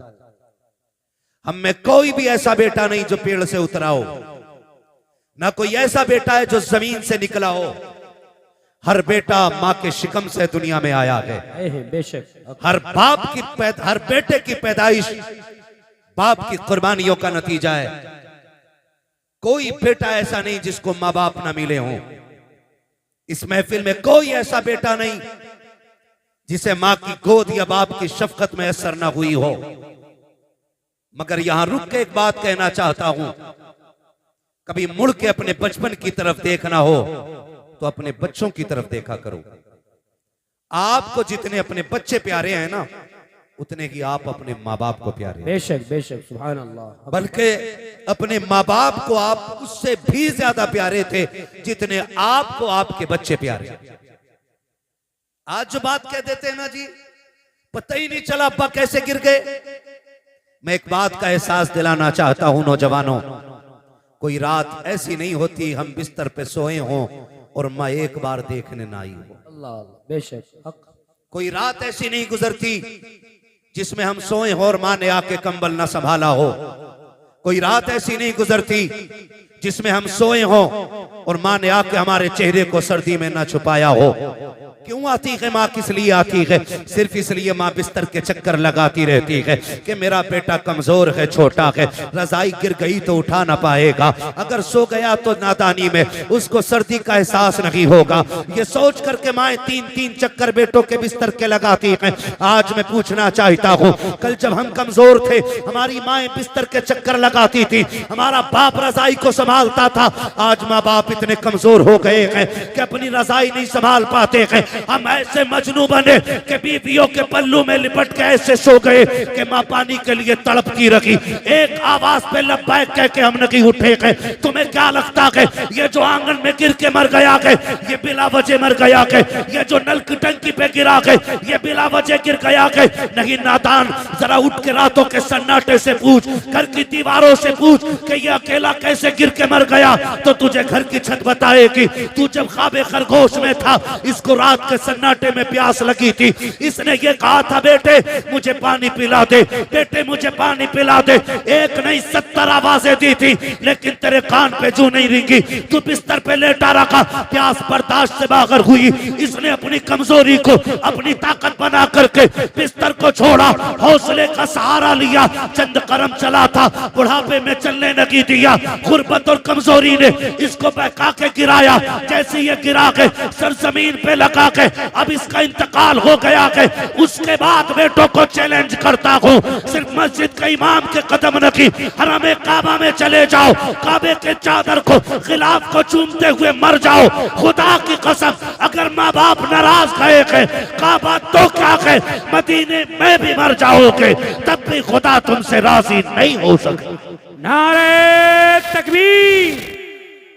हम में कोई भी ऐसा बेटा नहीं जो पेड़ से उतरा हो, ना कोई ऐसा बेटा है जो जमीन से निकला हो। हर बेटा माँ के शिकम से दुनिया में आया है। बेशक। हर हर बेटे की पैदाइश बाप की कुर्बानियों का नतीजा है। कोई बेटा ऐसा नहीं जिसको माँ बाप ना मिले हों। इस महफिल में कोई ऐसा बेटा नहीं जिसे माँ की गोद या बाप की शफकत में असर ना हुई हो। मगर यहां रुक के एक बात कहना चाहता हूं, कभी मुड़ के अपने बचपन की तरफ देखना हो तो अपने बच्चों की तरफ देखा करो। आपको जितने अपने बच्चे प्यारे हैं ना, उतने ही आप अपने माँ बाप को प्यारे हैं। बेशक बेशक, सुभान अल्लाह। बल्कि अपने माँ बाप को आप उससे भी ज्यादा प्यारे थे जितने आपको आपके बच्चे प्यारे। आज जो बात कह देते हैं ना जी, पता ही नहीं चला अब्बा कैसे गिर गए। मैं एक बात का एहसास दिलाना चाहता हूं नौजवानों, कोई रात ऐसी नहीं होती हम बिस्तर पे सोए हों और माँ एक बार देखने ना आई हो। अल्लाह बेशक। कोई रात ऐसी नहीं गुजरती जिसमें हम सोए हो और माँ ने आके कंबल ना संभाला हो। कोई रात ऐसी नहीं गुजरती जिसमें हम सोए हो और माँ ने आके हमारे चेहरे को सर्दी में ना छुपाया हो। क्यों आती है माँ? किस लिए आती है? सिर्फ इसलिए माँ बिस्तर के चक्कर लगाती रहती है कि मेरा बेटा कमजोर है, छोटा है, रजाई गिर गई तो उठा ना पाएगा, अगर सो गया तो नादानी में उसको सर्दी का एहसास नहीं होगा। ये सोच करके माए 3-3 चक्कर बेटों के बिस्तर के लगाती हैं। आज मैं पूछना चाहता हूँ, कल जब हम कमजोर थे हमारी माएँ बिस्तर के चक्कर लगाती थी, हमारा बाप रजाई को संभालता था। आज माँ बाप इतने कमजोर हो गए हैं कि अपनी रजाई नहीं संभाल पाते हैं। हम ऐसे मजनू बने कि बीवियों के पल्लू में लिपट के ऐसे सो गए कि माँ पानी के लिए तड़पती रही, एक आवाज पे लब्बैक कह के हम नहीं उठे गए। तुम्हें क्या लगता है ये जो आंगन में गिर के मर गया है ये बिला वजह मर गया है? ये जो नल की टंकी पे गिरा है ये बिला वजह गिर गया है? नहीं नादान, जरा उठ के रातों के सन्नाटे से पूछ, घर की दीवारों से पूछ कि ये अकेला कैसे गिर के मर गया, तो तुझे घर की छत बताएगी। तू जब ख्वाबे खरगोश में था, इसको रात के सन्नाटे में प्यास लगी थी, इसने ये कहा था बेटे मुझे पानी पिला दे, बेटे मुझे पानी पिला दे। एक नहीं 70 आवाजें दी थी लेकिन तेरे कान पे जू नहीं रिंगी। तू बिस्तर पे लेटा रखा, प्यास बर्दाश्त से बाहर हुई, इसने अपनी कमजोरी को अपनी ताकत बना करके बिस्तर को छोड़ा, हौसले का सहारा लिया, चंद कदम चला था, बुढ़ापे में चलने नहीं दिया। गुर्बत और कमजोरी ने इसको बहका के गिराया, जैसे ये गिरा के सरजमीन पे लगा के अब इसका इंतकाल हो गया है। उसके बाद बेटों को चैलेंज करता हूँ, सिर्फ मस्जिद के इमाम के कदम नहीं, हरम काबा में चले जाओ, काबे के चादर को खिलाफ को चूमते हुए मर जाओ। खुदा की कसम अगर माँ बाप नाराज गए हैं, काबा तो क्या है, मदीने में भी मर जाओगे तब भी खुदा तुमसे राजी नहीं हो सके। नारे तकबीर,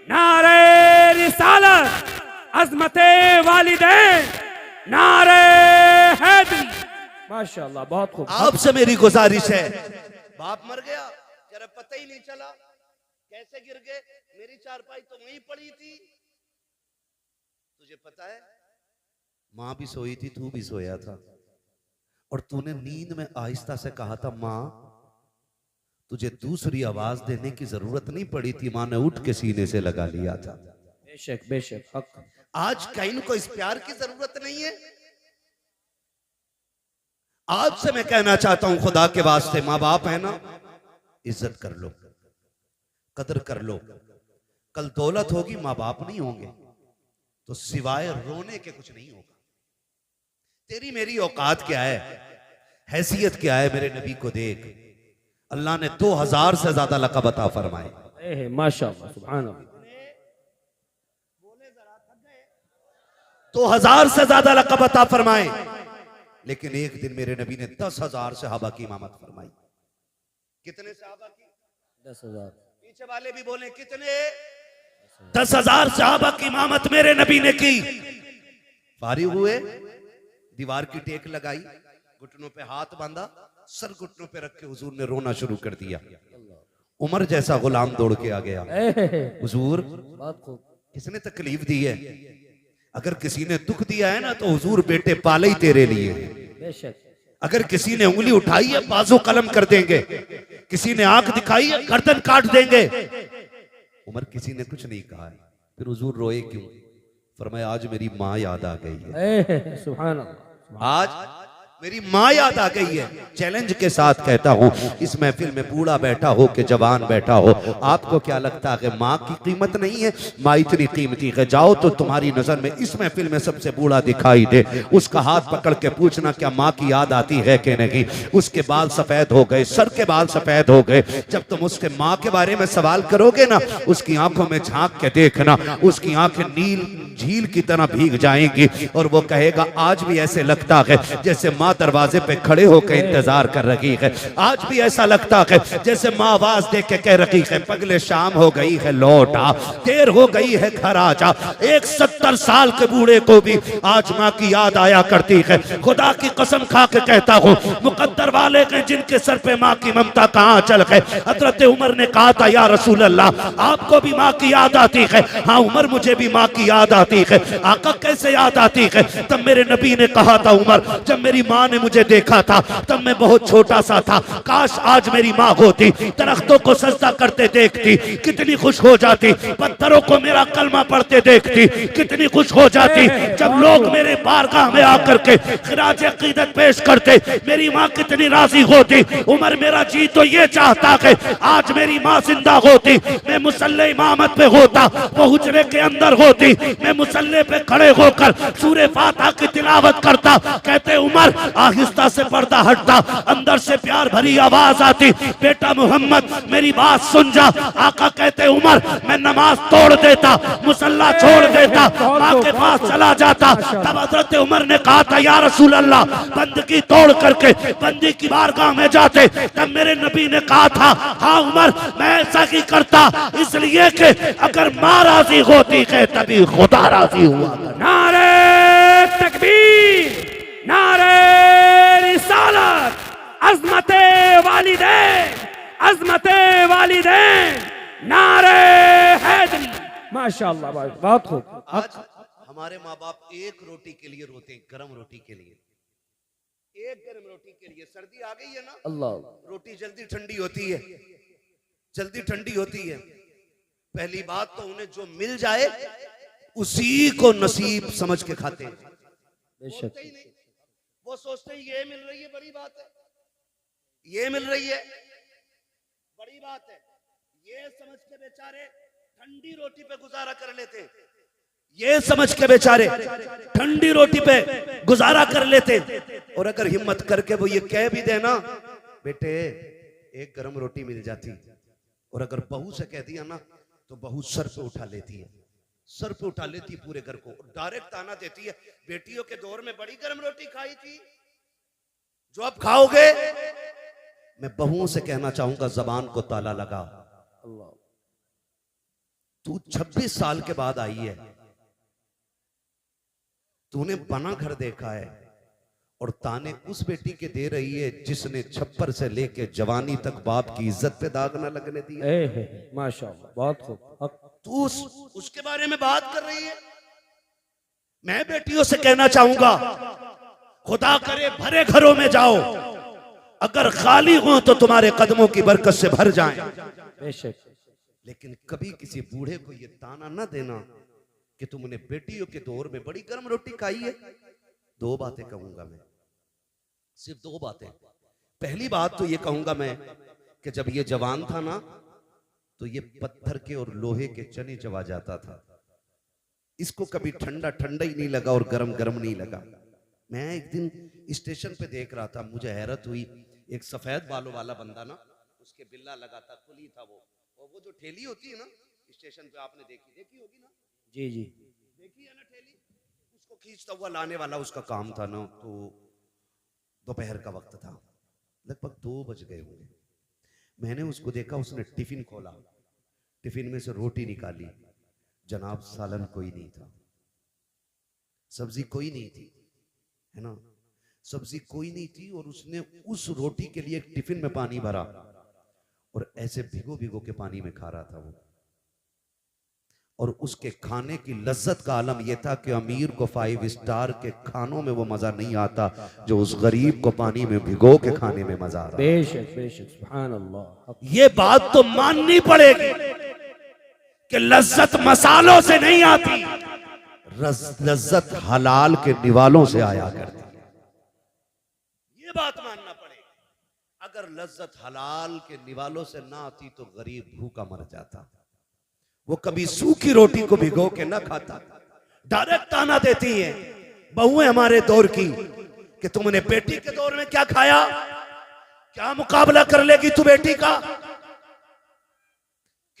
नारे रिसालत, अज़मते वालिदैन, नारे हैदरी। माशाअल्लाह, बहुत खूब। आपसे मेरी गुजारिश है, बाप मर गया जरा पता ही नहीं चला कैसे गिर गए, मेरी चारपाई तो वहीं पड़ी थी, तुझे पता है माँ भी सोई थी, तू भी सोया था, और तूने नींद में आहिस्ता से कहा था माँ, तुझे दूसरी आवाज देने की जरूरत नहीं पड़ी थी, माँ ने उठ के सीने से लगा लिया था। बेशक बेशक, हक। आज कहीं को इस प्यार की जरूरत नहीं है। आज से मैं कहना चाहता हूं खुदा के वास्ते, माँ बाप है ना, इज्जत कर लो, कदर कर लो। कल दौलत होगी, माँ बाप नहीं होंगे तो सिवाय रोने के कुछ नहीं होगा। तेरी मेरी औकात क्या है, हैसियत क्या है, मेरे नबी को देख, अल्लाह ने 2000 से ज्यादा लक़ब अता फरमाए। माशाअल्लाह, सुभान अल्लाह। 2000 से ज्यादा लक़ब अता फरमाए, लेकिन एक दिन मेरे नबी ने 10,000 सहाबा की इमामत फरमाई। कितने सहाबा की? 10,000। पीछे वाले भी बोले कितने? 10,000 सहाबा की इमामत मेरे नबी ने की। फारिग हुए, दीवार की टेक लगाई, घुटनों पे हाथ बांधा, सर घुटनों पे रख के हुजूर ने रोना शुरू कर दिया। उमर जैसा गुलाम दौड़ के आ गया, हुजूर किसने तकलीफ दी है? अगर किसी ने दुख दिया है ना तो हुजूर बेटे पाले ही तेरे लिए। बेशक। अगर किसी ने उंगली उठाई है बाजू कलम कर देंगे, किसी ने आंख दिखाई है गर्दन काट देंगे। उमर किसी ने कुछ नहीं कहा है, फिर हुजूर रोए क्यों? फरमाया आज मेरी माँ याद आ गई है। सुभान अल्लाह, आज मेरी माँ याद आ गई है। चैलेंज के साथ कहता हूँ, इस महफिल में बूढ़ा बैठा हो कि जवान बैठा हो, आपको क्या लगता है कि माँ की कीमत नहीं है? माँ इतनी कीमती है, जाओ तो तुम्हारी नजर में इस महफिल में सबसे बूढ़ा दिखाई दे, उसका हाथ पकड़ के पूछना क्या माँ की याद आती है कि नहीं। उसके बाल सफेद हो गए, सर के बाल सफेद हो गए, जब तुम उसके माँ के बारे में सवाल करोगे ना, उसकी आंखों में झांक के देखना, उसकी आंखें नील झील की तरह भीग जाएंगी और वो कहेगा आज भी ऐसे लगता है जैसे माँ दरवाजे पे खड़े होकर इंतजार कर रही है। आज भी ऐसा लगता है जैसे माँ आवाज दे के कह रही है पगले शाम हो गई है लौट आ, देर हो गई है घर आ जा। एक 70 साल के बूढ़े को भी आज माँ की याद आया करती है। खुदा की कसम खा के कहता हूँ, मुकद्दर वाले हैं जिनके सर पे माँ की ममता कहाँ चल गए। हजरत उमर ने कहा था या रसूल अल्लाह आपको भी माँ की याद आती है? हाँ उमर मुझे भी माँ की याद आती है। आका कैसे याद आती है? तब मेरे नबी ने कहा था उमर जब मेरी माँ माँ ने मुझे देखा था तब मैं बहुत छोटा सा था, काश आज मेरी माँ होती, दरख्तों को सजदा करते देखती कितनी खुश हो जाती, पत्थरों को मेरा कलमा पढ़ते देखती कितनी खुश हो जाती, जब लोग मेरे बारगाह में आकर के खिराज अकीदत पेश करते मेरी माँ कितनी राजी होती। उमर मेरा जी तो ये चाहता कि आज मेरी माँ जिंदा होती, मैं मुसल्ले इमामत पे होता, वो हुजरे के अंदर होती, मैं मुसल्ले पे खड़े होकर सूरे फातिहा की तिलावत करता। कहते उमर आहिस्ता से पर्दा हटता, अंदर से प्यार भरी आवाज आती, बेटा मोहम्मद मेरी बात सुन जा। आका कहते उमर मैं नमाज तोड़ देता, मुसल्ला छोड़ देता, माँ के पास चला जाता। तब हजरत उमर ने कहा था या रसूल अल्लाह, बंदगी तोड़ करके बंदी की बारगाह में जाते। तब मेरे नबी ने कहा था हाँ उमर मैं ऐसा ही करता, इसलिए कि अगर माँ राजी होती है तभी खुदा राजी हुआ। नारे तकबीर, नारे रिसालत, अज़मते वालिदैन, अज़मते वालिदैन, नारे हैदरी। माशाअल्लाह, बहुत खूब। आज हमारे माँ बाप एक रोटी के लिए रोते हैं, गरम रोटी के लिए, एक गरम रोटी के लिए। सर्दी आ गई है ना, अल्लाह, रोटी जल्दी ठंडी होती है, जल्दी ठंडी होती है। पहली बात तो उन्हें जो मिल जाए उसी को नसीब समझ के खाते हैं, बेशक ही नहीं। वो सोचते हैं ये मिल रही है बड़ी बात है, ये मिल रही है बड़ी बात है, ये समझ के बेचारे ठंडी रोटी पे गुजारा कर लेते हैं, ये समझ के बेचारे ठंडी रोटी पे गुजारा कर लेते। और अगर हिम्मत करके वो ये कह भी देना बेटे एक गरम रोटी मिल जाती, और अगर बहू से कह दिया ना तो बहू सर पे उठा लेती है, सर पे उठा लेती है पूरे घर को, डायरेक्ट ताना देती है बेटियों के दौर में बड़ी गरम रोटी खाई थी जो अब खाओगे। मैं बहुओं से कहना चाहूंगा जबान को ताला लगा। अल्लाह, तू 26 साल के बाद आई है, तूने बना घर देखा है और ताने उस बेटी के दे रही है जिसने छप्पर से लेके जवानी तक बाप की इज्जत पे दाग ना लगने दी है। माशाअल्लाह, बहुत खूब। तू उसके बारे में बात कर रही है। मैं बेटियों से कहना चाहूंगा खुदा करे भरे घरों में जाओ, अगर खाली हो तो तुम्हारे कदमों की बरकत से भर जाएं। बेशक, लेकिन कभी किसी बूढ़े को ये ताना ना देना कि तुमने बेटियों के दौर में बड़ी गर्म रोटी खाई है। दो बातें कहूंगा मैं, सिर्फ दो बातें। पहली बात तो ये कहूंगा मैं कि जब ये जवान था ना तो ये पत्थर के और लोहे के चने चबा जाता था, इसको कभी ठंडा ठंडा ही नहीं लगा और गरम गरम नहीं लगा। मैं एक दिन स्टेशन पे देख रहा था, मुझे हैरत हुई, एक सफेद बालों वाला बंदा ना, उसके बिल्ला लगा था, कुली था वो, और वो जो ठेली होती है ना स्टेशन पे, आपने देखी होगी ना, जी जी, देखी है ना ठेली, उसको खींचता हुआ लाने वाला उसका काम था ना। तो दोपहर का वक्त था, लगभग 2 बज गए होंगे। मैंने उसको देखा, उसने टिफिन खोला, टिफिन में से रोटी निकाली, जनाब सालन कोई नहीं था, सब्जी कोई नहीं थी, है ना, सब्जी कोई नहीं थी, और उसने उस रोटी के लिए एक टिफिन में पानी भरा और ऐसे भिगो भिगो के पानी में खा रहा था वो। और उसके खाने की लज्जत का आलम यह था कि अमीर को 5 स्टार के खानों में वो मजा नहीं आता जो उस गरीब को पानी में भिगो के खाने में मजा आ रहा। बेशक बेशक, सुभान अल्लाह। ये बात तो माननी पड़ेगी कि लज्जत मसालों से नहीं आती, लज्जत हलाल के निवालों से आया करती है। ये बात मानना पड़ेगा। अगर लज्जत हलाल के निवालों से ना आती तो गरीब भूखा मर जाता। वो कभी सूखी रोटी को भिगो के ना खाता। डायरेक्ट ताना देती हैं बहुएं हमारे दौर की कि तुमने बेटी के दौर में क्या खाया, क्या मुकाबला कर लेगी तू बेटी का,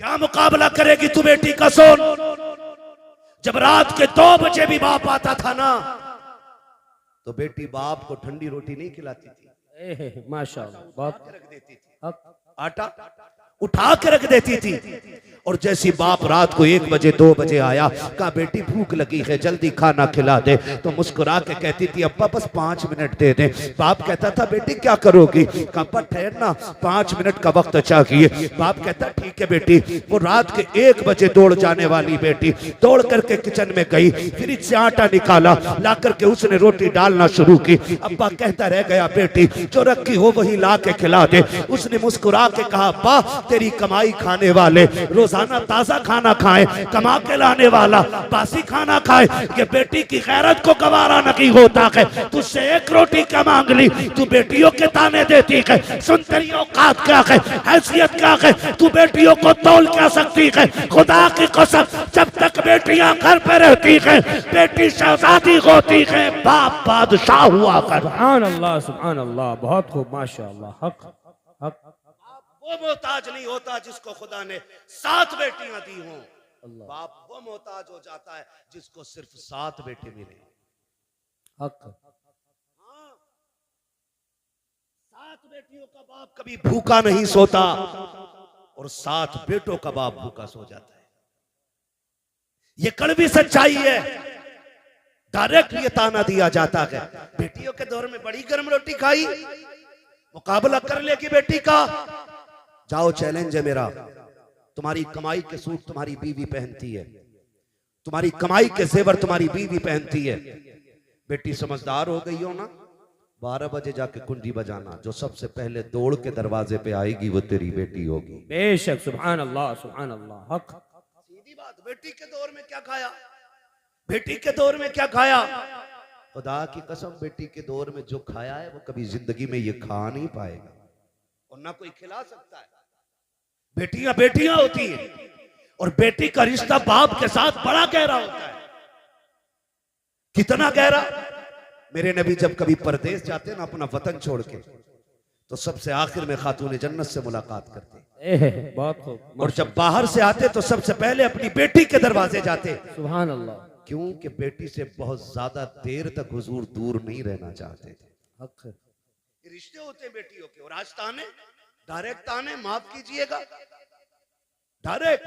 क्या मुकाबला करेगी तू बेटी का। सोन, जब रात के 2 बजे भी बाप आता था ना तो बेटी बाप को ठंडी रोटी नहीं खिलाती थी, माशाअल्लाह, बहुत रख देती थी हक। आटा, उठा के रख देती थी। और जैसी बाप रात को 1 बजे 2 बजे आया, कहा बेटी भूख लगी है जल्दी खाना खिला दे, तो मुस्कुरा के कहती थी अब्बा बस 5 मिनट दे दे। बाप कहता था बेटी क्या करोगी? कहा अब्बा ठहरना 5 मिनट का वक्त चाहिए। बाप कहता ठीक है बेटी। वो रात के 1 बजे दौड़ जाने वाली बेटी दौड़ करके किचन में गई, फ्रिज से आटा निकाला, ला करके उसने रोटी डालना शुरू की। अब्बा कहता रह गया बेटी जो रखी हो वही ला के खिला दे। उसने मुस्कुरा के कहा अब्बा तेरी कमाई खाने वाले रोजाना ताजा खाना खाए, कमा के लाने वाला बासी खाना खाए, ये बेटी की गैरत को गवारा नहीं होता है। तुझसे 1 रोटी क्या मांग ली, तू बेटियों के ताने देती है। सुन तेरी औकात क्या है, हैसियत क्या है, तू बेटियों को तौल क्या सकती है? खुदा की कसम जब तक बेटियां घर पे रहती है बेटी शहजादी होती है, बाप बादशाह हुआ कर। सुभान अल्लाह, बहुत खूब, माशाअल्लाह। हक हक। वो मोहताज नहीं होता जिसको खुदा ने 7 बेटियां दी हों। बाप वो मोहताज हो जाता है जिसको सिर्फ 7 बेटे मिले। हक। हाँ, 7 बेटियों का बाप कभी भूखा नहीं सोता और 7 बेटों का बाप भूखा सो जाता है। ये कड़वी सच्चाई है। डायरेक्ट ये ताना दिया जाता है बेटियों के दौर में बड़ी गर्म रोटी खाई, मुकाबला कर लेगी बेटी का। जाओ चैलेंज है मेरा, तुम्हारी कमाई के सूट तुम्हारी बीवी पहनती है, तुम्हारी कमाई के जेवर तुम्हारी बीवी पहनती है। बेटी समझदार हो गई हो ना, 12 बजे जाके कुंडी बजाना, जो सबसे पहले दौड़ के दरवाजे पे आएगी वो तेरी बेटी होगी। बेशक, सुभान अल्लाह, सुभान अल्लाह। हक। सीधी बात। बेटी के दौर में क्या खाया, बेटी के दौर में क्या खाया? खुदा की कसम बेटी के दौर में जो खाया है वो कभी जिंदगी में ये खा नहीं पाएगा और ना कोई खिला सकता है। बेटियां बेटियां होती हैं और बेटी का रिश्ता बाप के साथ बड़ा गहरा होता है। कितना गहरा? मेरे नबी जब कभी परदेश जाते ना अपना वतन छोड़ के, तो सबसे आखिर में खातून जन्नत से मुलाकात करते। बहुत खूब। और जब बाहर से आते तो सबसे पहले अपनी बेटी के दरवाजे जाते। सुभान अल्लाह। क्योंकि बेटी से बहुत ज्यादा देर तक हुजूर दूर नहीं रहना चाहते थे। हक। रिश्ते होते हैं बेटियों के। और आज ताने, डायरेक्ट ताने, माफ कीजिएगा, डायरेक्ट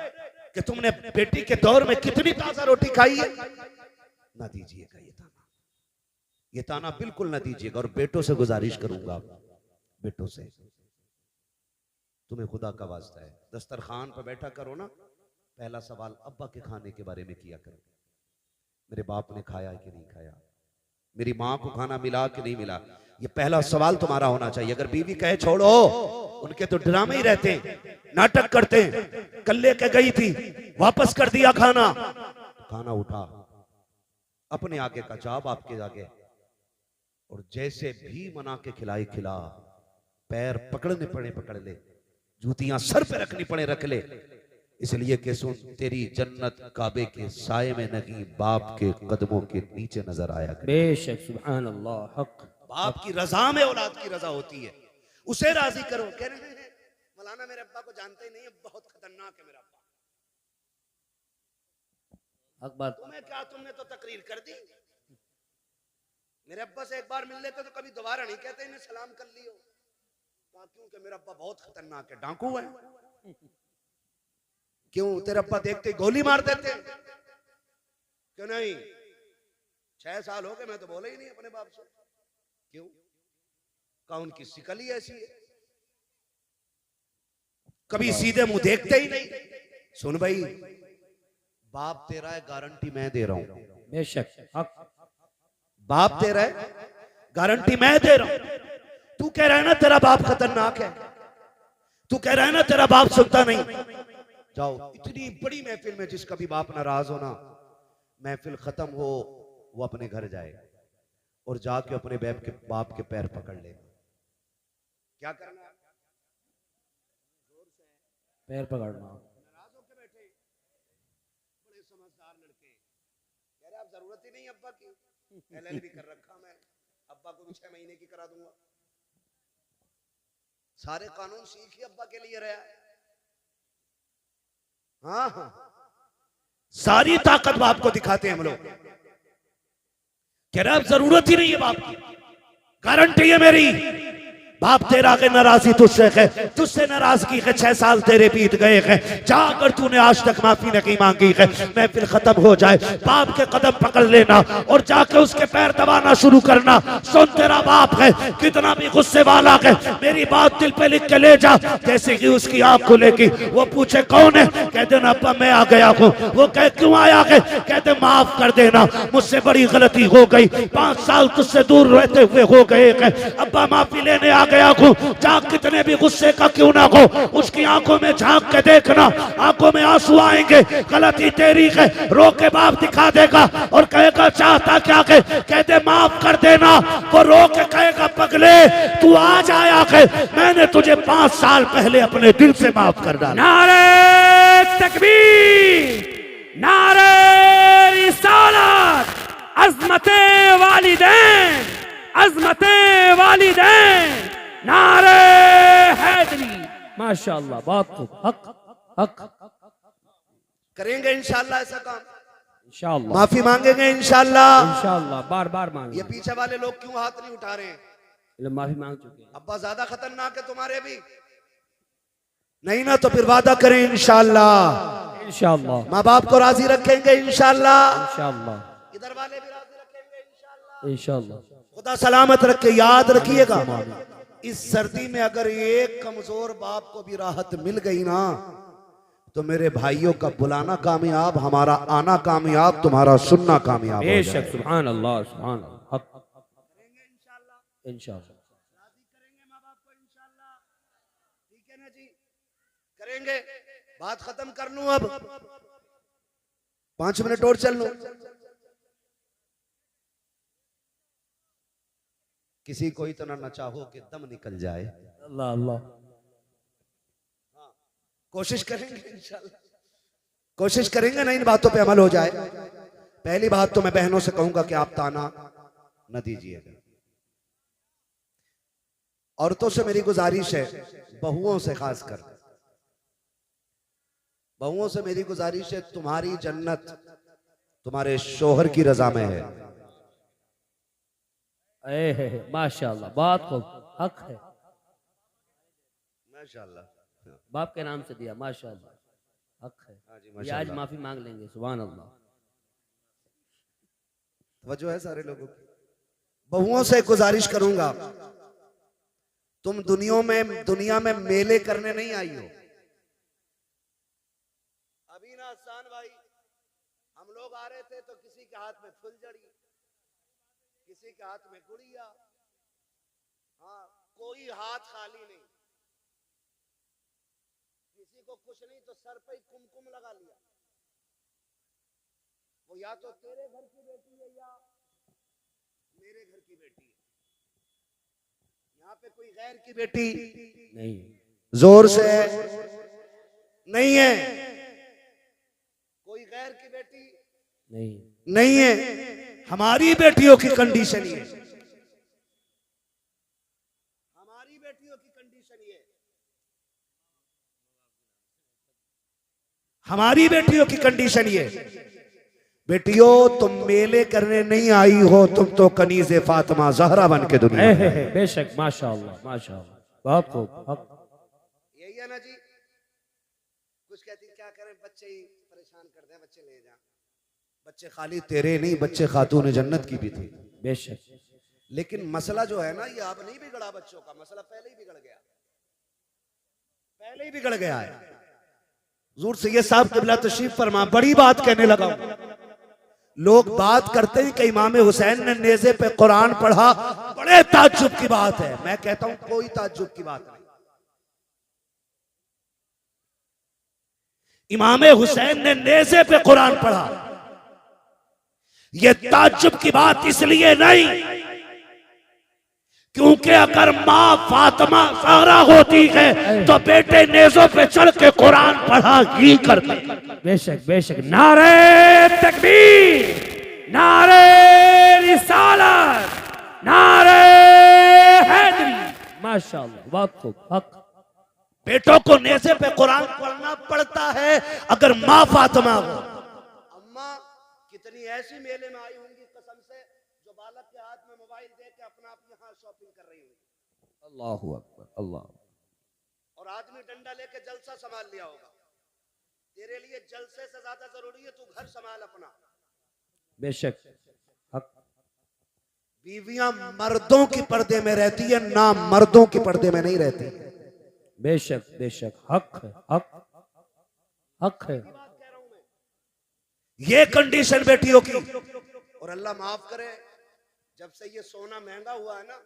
कि तुमने बेटी के दौर में कितनी ताजा रोटी खाई है, ना दीजिएगा ये ताना। ये ताना बिल्कुल ना दीजिएगा। और बेटों से गुजारिश करूंगा, बेटों से, तुम्हें खुदा का वास्ता है, दस्तरखान पर बैठा करो ना, पहला सवाल अब्बा के खाने के बारे में किया करो। मेरे बाप ने खाया कि नहीं खाया, मेरी माँ को खाना मिला कि नहीं मिला, ये पहला सवाल तुम्हारा होना चाहिए। अगर बीवी कहे छोड़ो, उनके तो ड्रामे ही रहते हैं, नाटक करते हैं। कल लेके गई थी, वापस कर दिया खाना, खाना उठा, अपने आगे का जवाब आपके आगे, और जैसे भी मना के खिलाई खिला, पैर पकड़ने पड़े पकड़ ले, जूतियां सर पे रखनी पड़े रख ले, इसलिए कि सुन तेरी जन्नत काबे के साये में नहीं, बाप के कदमों के नीचे नजर आया करे। बेशक, सुभान अल्लाह। हक। बाप की रजा में औलाद की रजा होती है, उसे राजी करो। कह रहे हैं मौलाना मेरे अब्बा को जानते ही नहीं है, बहुत खतरनाक है मेरा अब्बा। हक बात। तुम्हें क्या, तुमने तो तकरीर कर दी। मेरे अब्बा से एक बार मिल लेते तो कभी दोबारा नहीं कहते इन्हें सलाम कर लियो। क्योंकि मेरा अब्बा बहुत खतरनाक है, डाकू है। क्यों? तेरे अब्बा देखते ही गोली मार देते। क्यों नहीं? 6 साल हो गए मैं तो बोला ही नहीं अपने बाप से। क्यों? का उनकी शिकल ही ऐसी है, कभी सीधे मुंह देखते ही नहीं। सुन भाई, बाप तेरा है, गारंटी मैं दे रहा हूं। बेशक। हक। बाप तेरा है, गारंटी मैं दे रहा हूं। तू कह रहा है ना तेरा बाप खतरनाक है, तू कह रहा है ना तेरा बाप सुनता नहीं, जाओ इतनी बड़ी महफिल में जिसका भी बाप नाराज हो ना, महफिल खत्म हो वो अपने घर जाए और जाके अपने बाप के पैर पकड़ ले। क्या करना? पैर पकड़ना। नाराज होकर बैठे बड़े समझदार लड़के, कह रहे आप जरूरत ही नहीं अब्बा की, LL भी कर रखा मैं, अब्बा को भी 6 महीने की करा दूंगा। सारे कानून सीख ही अब्बा के लिए रहा है। हाँ, सारी ताकत बाप को दिखाते हैं हम लोग। कह रहे अब जरूरत ही नहीं है बाप की, गारंटी है मेरी, बाप तेरा के नाराजी तुझसे है, तुझसे नाराजगी है, 6 साल तेरे बीत गए हैं, जाकर तूने आज तक माफी नहीं मांगी है। महफिल खत्म हो जाए, बाप के कदम पकड़ लेना और जाके उसके पैर दबाना शुरू करना। सुन, तेरा बाप है, कितना भी गुस्से वाला है, मेरी बात दिल पे लिख के ले जा। जैसे कि उसकी आंख खुलेगी, वो पूछे कौन है, कह देना अब्बा मैं आ गया हूँ। वो कहे क्यों आया है, कहते माफ कर देना, मुझसे बड़ी गलती हो गई, 5 साल तुझसे दूर रहते हुए हो गए हैं, अब्बा माफी लेने आ गया हूँ। जा, कितने भी गुस्से का क्यों ना हो, उसकी आंखों में झांक के देखना, आंखों में आंसू आएंगे, गलती तेरी है। रो के बाप दिखा देगा और कहेगा चाहता क्या है, कहते माफ कर देना। वो रो के कहेगा पगले तू आज आया है, मैंने तुझे 5 साल पहले अपने दिल से माफ कर डाला। नारे तकबीर, नारे रिसालत, अज़मते वालिदैन, अज़मते वालिदैन, नारे हैदरी। माशाअल्लाह, बहुत खूब। हक हक करेंगे इंशाल्लाह ऐसा काम, इंशाअल्लाह, माफी मांगेंगे इंशाल्लाह। इंशाअल्लाह, बार बार मांगे। ये पीछे वाले लोग क्यों हाथ नहीं उठा रहे हैं? माफी मांग चुके हैं। अब्बा ज्यादा खतरनाक है तुम्हारे भी नहीं ना, तो फिर वादा करें इंशाल्लाह, इंशाअल्लाह, माँ बाप को राजी रखेंगे इंशाल्लाह, इंशाअल्लाह, इधर वाले भी राजी रखेंगे इंशाल्लाह। इंशाअल्लाह। खुदा सलामत रखे। याद रखिएगा, इस सर्दी में अगर एक कमजोर बाप को भी राहत मिल गई ना, तो मेरे भाइयों का बुलाना कामयाब, हमारा आना कामयाब, तुम्हारा सुनना कामयाब हो बेशक, जाएगा। सुभान अल्लाह, सुभान अल्लाह। हक इंशाअल्लाह, करेंगे माँ बाप को इंशाल्लाह, ठीक है ना जी, करेंगे। बात खत्म कर लूं अब, 5 मिनट और चल लूं। किसी को इतना न चाहो कि दम निकल जाए। अल्लाह अल्लाह। कोशिश करेंगे इंशाल्लाह, कोशिश करेंगे ना इन बातों पे अमल हो जाए। पहली बात तो मैं बहनों से कहूंगा कि आप ताना न दीजिएगा। औरतों से मेरी गुजारिश है, बहुओं से खासकर बहुओं से मेरी गुजारिश है, तुम्हारी जन्नत तुम्हारे शोहर की रजा में है। माशाअल्लाह, बहुत खूब। हक है, माशाल्लाह, बाप के नाम से दिया, माशाअल्लाह, हक है। ये आज माफी मांग लेंगे, सुभान अल्लाह। वजह है सारे लोगों की। बहुओं से गुजारिश करूंगा, तुम दुनिया में मेले करने नहीं आई हो। अभी ना आसान भाई, हम लोग आ रहे थे तो किसी के हाथ में फुलझड़ी, किसी के हाथ में गुड़िया, हाँ, कोई हाथ खाली नहीं, किसी को कुछ नहीं तो सर पे कुमकुम लगा लिया। वो या तो तेरे घर की बेटी है या मेरे घर की बेटी है, यहाँ पे कोई गैर की बेटी नहीं, जोर से नहीं है, कोई गैर की बेटी नहीं है। हमारी बेटियों की कंडीशन ये, हमारी बेटियों की कंडीशन ये, हमारी बेटियों की कंडीशन ये। बेटियों, तुम मेले करने नहीं आई हो, तुम तो कनीज़े फातिमा ज़हरा बन के दुनिया में। बेशक, माशाअल्लाह, माशाअल्लाह, बहुत खूब। यही है ना जी। कुछ कहती क्या करें, बच्चे ही परेशान कर दें, बच्चे ले जाएं। बच्चे खाली तेरे नहीं, बच्चे खातून जन्नत की भी थी। बेशक, लेकिन मसला जो है ना, ये अब नहीं बिगड़ा बच्चों का, मसला पहले ही बिगड़ गया, पहले ही बिगड़ गया है। हुजूर सैयद साहब क़िबला तशरीफ फरमा, बड़ी बात कहने लगा। लोग बात करते हैं कि इमाम हुसैन ने नेज़े पे कुरान पढ़ा, बड़े ताज्जुब की बात है। मैं कहता हूं कोई ताज्जुब की बात नहीं। इमाम हुसैन ने नेज़े पे कुरान पढ़ा, यह ताज्जुब की बात इसलिए नहीं क्योंकि अगर माँ फातिमा ज़हरा होती है तो बेटे नेज़ों पे चढ़ के कुरान पढ़ा ही करते। बेशक, बेशक। नारे तकबीर, नारे रिसालत, नारे हैदरी। माशाअल्लाह, बहुत खूब। हक, बेटों को नेज़े पे कुरान पढ़ना पड़ता है अगर माँ फातिमा हो। अम्मा कितनी ऐसी मेले में आई होंगी कसम से, जो बालक के हाथ में मोबाइल दे के अपना आप यहाँ शॉपिंग कर रही होंगी। अल्लाहु अकबर, अल्लाह। और आदमी डंडा लेके जलसा संभाल लिया होगा। तेरे लिए जलसे से ज्यादा जरूरी है तू घर संभाल अपना। बेशक हक। बीवियां मर्दों की पर्दे में रहती है, ना मर्दों की पर्दे में नहीं रहती। बेशक बेशक हक है, हक हक है। ये कंडीशन बेटियों की। और अल्लाह माफ करे, जब से ये सोना महंगा हुआ है ना,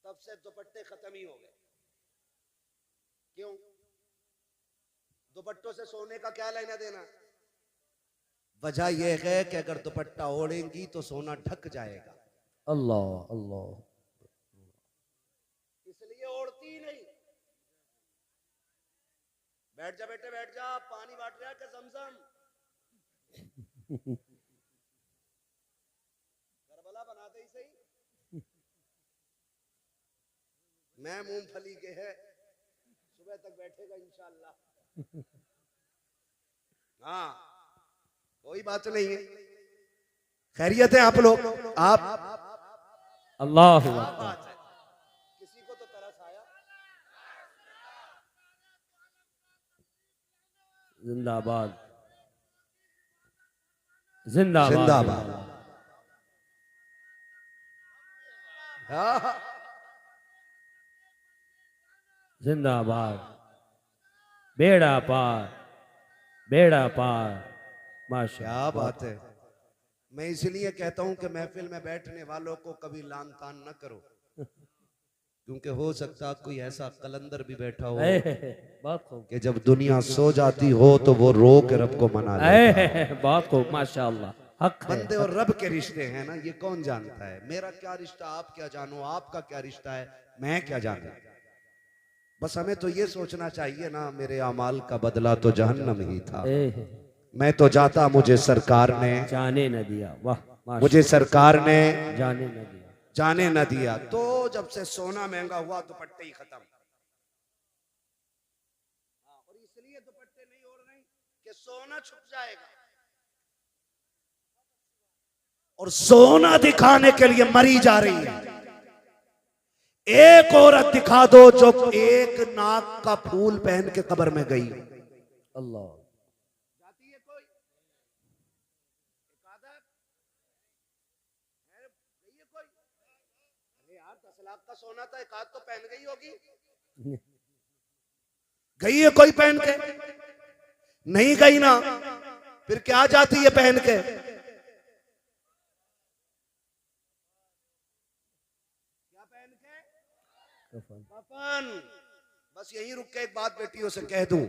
तब से दुपट्टे खत्म ही हो गए। क्यों? दुपट्टों से सोने का क्या लेना देना? वजह यह है कि अगर दुपट्टा ओढ़ेंगी तो सोना ढक जाएगा, अल्लाह अल्लाह, इसलिए ओढ़ती ही नहीं। बैठ जा बेटे, बैठ जा, पानी बांट रहा है कि जमजम? करबला बनाते ही सही। मैं मूंगफली के है, सुबह तक बैठेगा इंशाअल्लाह। हाँ, कोई बात नहीं है। खैरियत है आप लोग? आप अल्लाह क्या अकबर। बात है, किसी को तो तरस आया। जिंदाबाद जिंदाबाद जिंदाबाद। हाँ, जिंदाबाद। बेड़ा पार, बेड़ा पार, माशा। क्या बात है। मैं इसलिए कहता हूं कि महफिल में बैठने वालों को कभी लान तान न करो, क्योंकि हो सकता कोई ऐसा कलंदर भी बैठा हो बहुत खूब, कि जब दुनिया सो जाती हो तो वो रो के रब को मना ले। बहुत खूब, माशाअल्लाह। हक है। बंदे और रब के रिश्ते हैं ना, ये कौन जानता है? मेरा क्या रिश्ता आप क्या जानो, आपका क्या रिश्ता है मैं क्या जानू। बस हमें तो ये सोचना चाहिए ना, मेरे अमाल का बदला तो जहन्नम ही था। मैं तो जाता, मुझे सरकार ने जाने न दिया। वाह माशा, मुझे सरकार ने जाने न दिया। जाने न दिया। तो जब से सोना महंगा हुआ दुपट्टे ही खत्म। और इसलिए दुपट्टे नहीं ओढ़ रहे कि सोना छुप जाएगा, और सोना दिखाने के लिए मरी जा रही है। एक औरत दिखा दो जो एक नाक का फूल पहन के कब्र में गई। अल्लाह। जाती है कोई? गई है कोई? अरे यार 10 लाख का सोना था, एक आध तो पहन गई होगी। गई है कोई पहन के? नहीं गई ना, फिर क्या जाती है पहन के? क्या पहन के? कफन। बस यही रुक के एक बात बेटियों से कह दूं,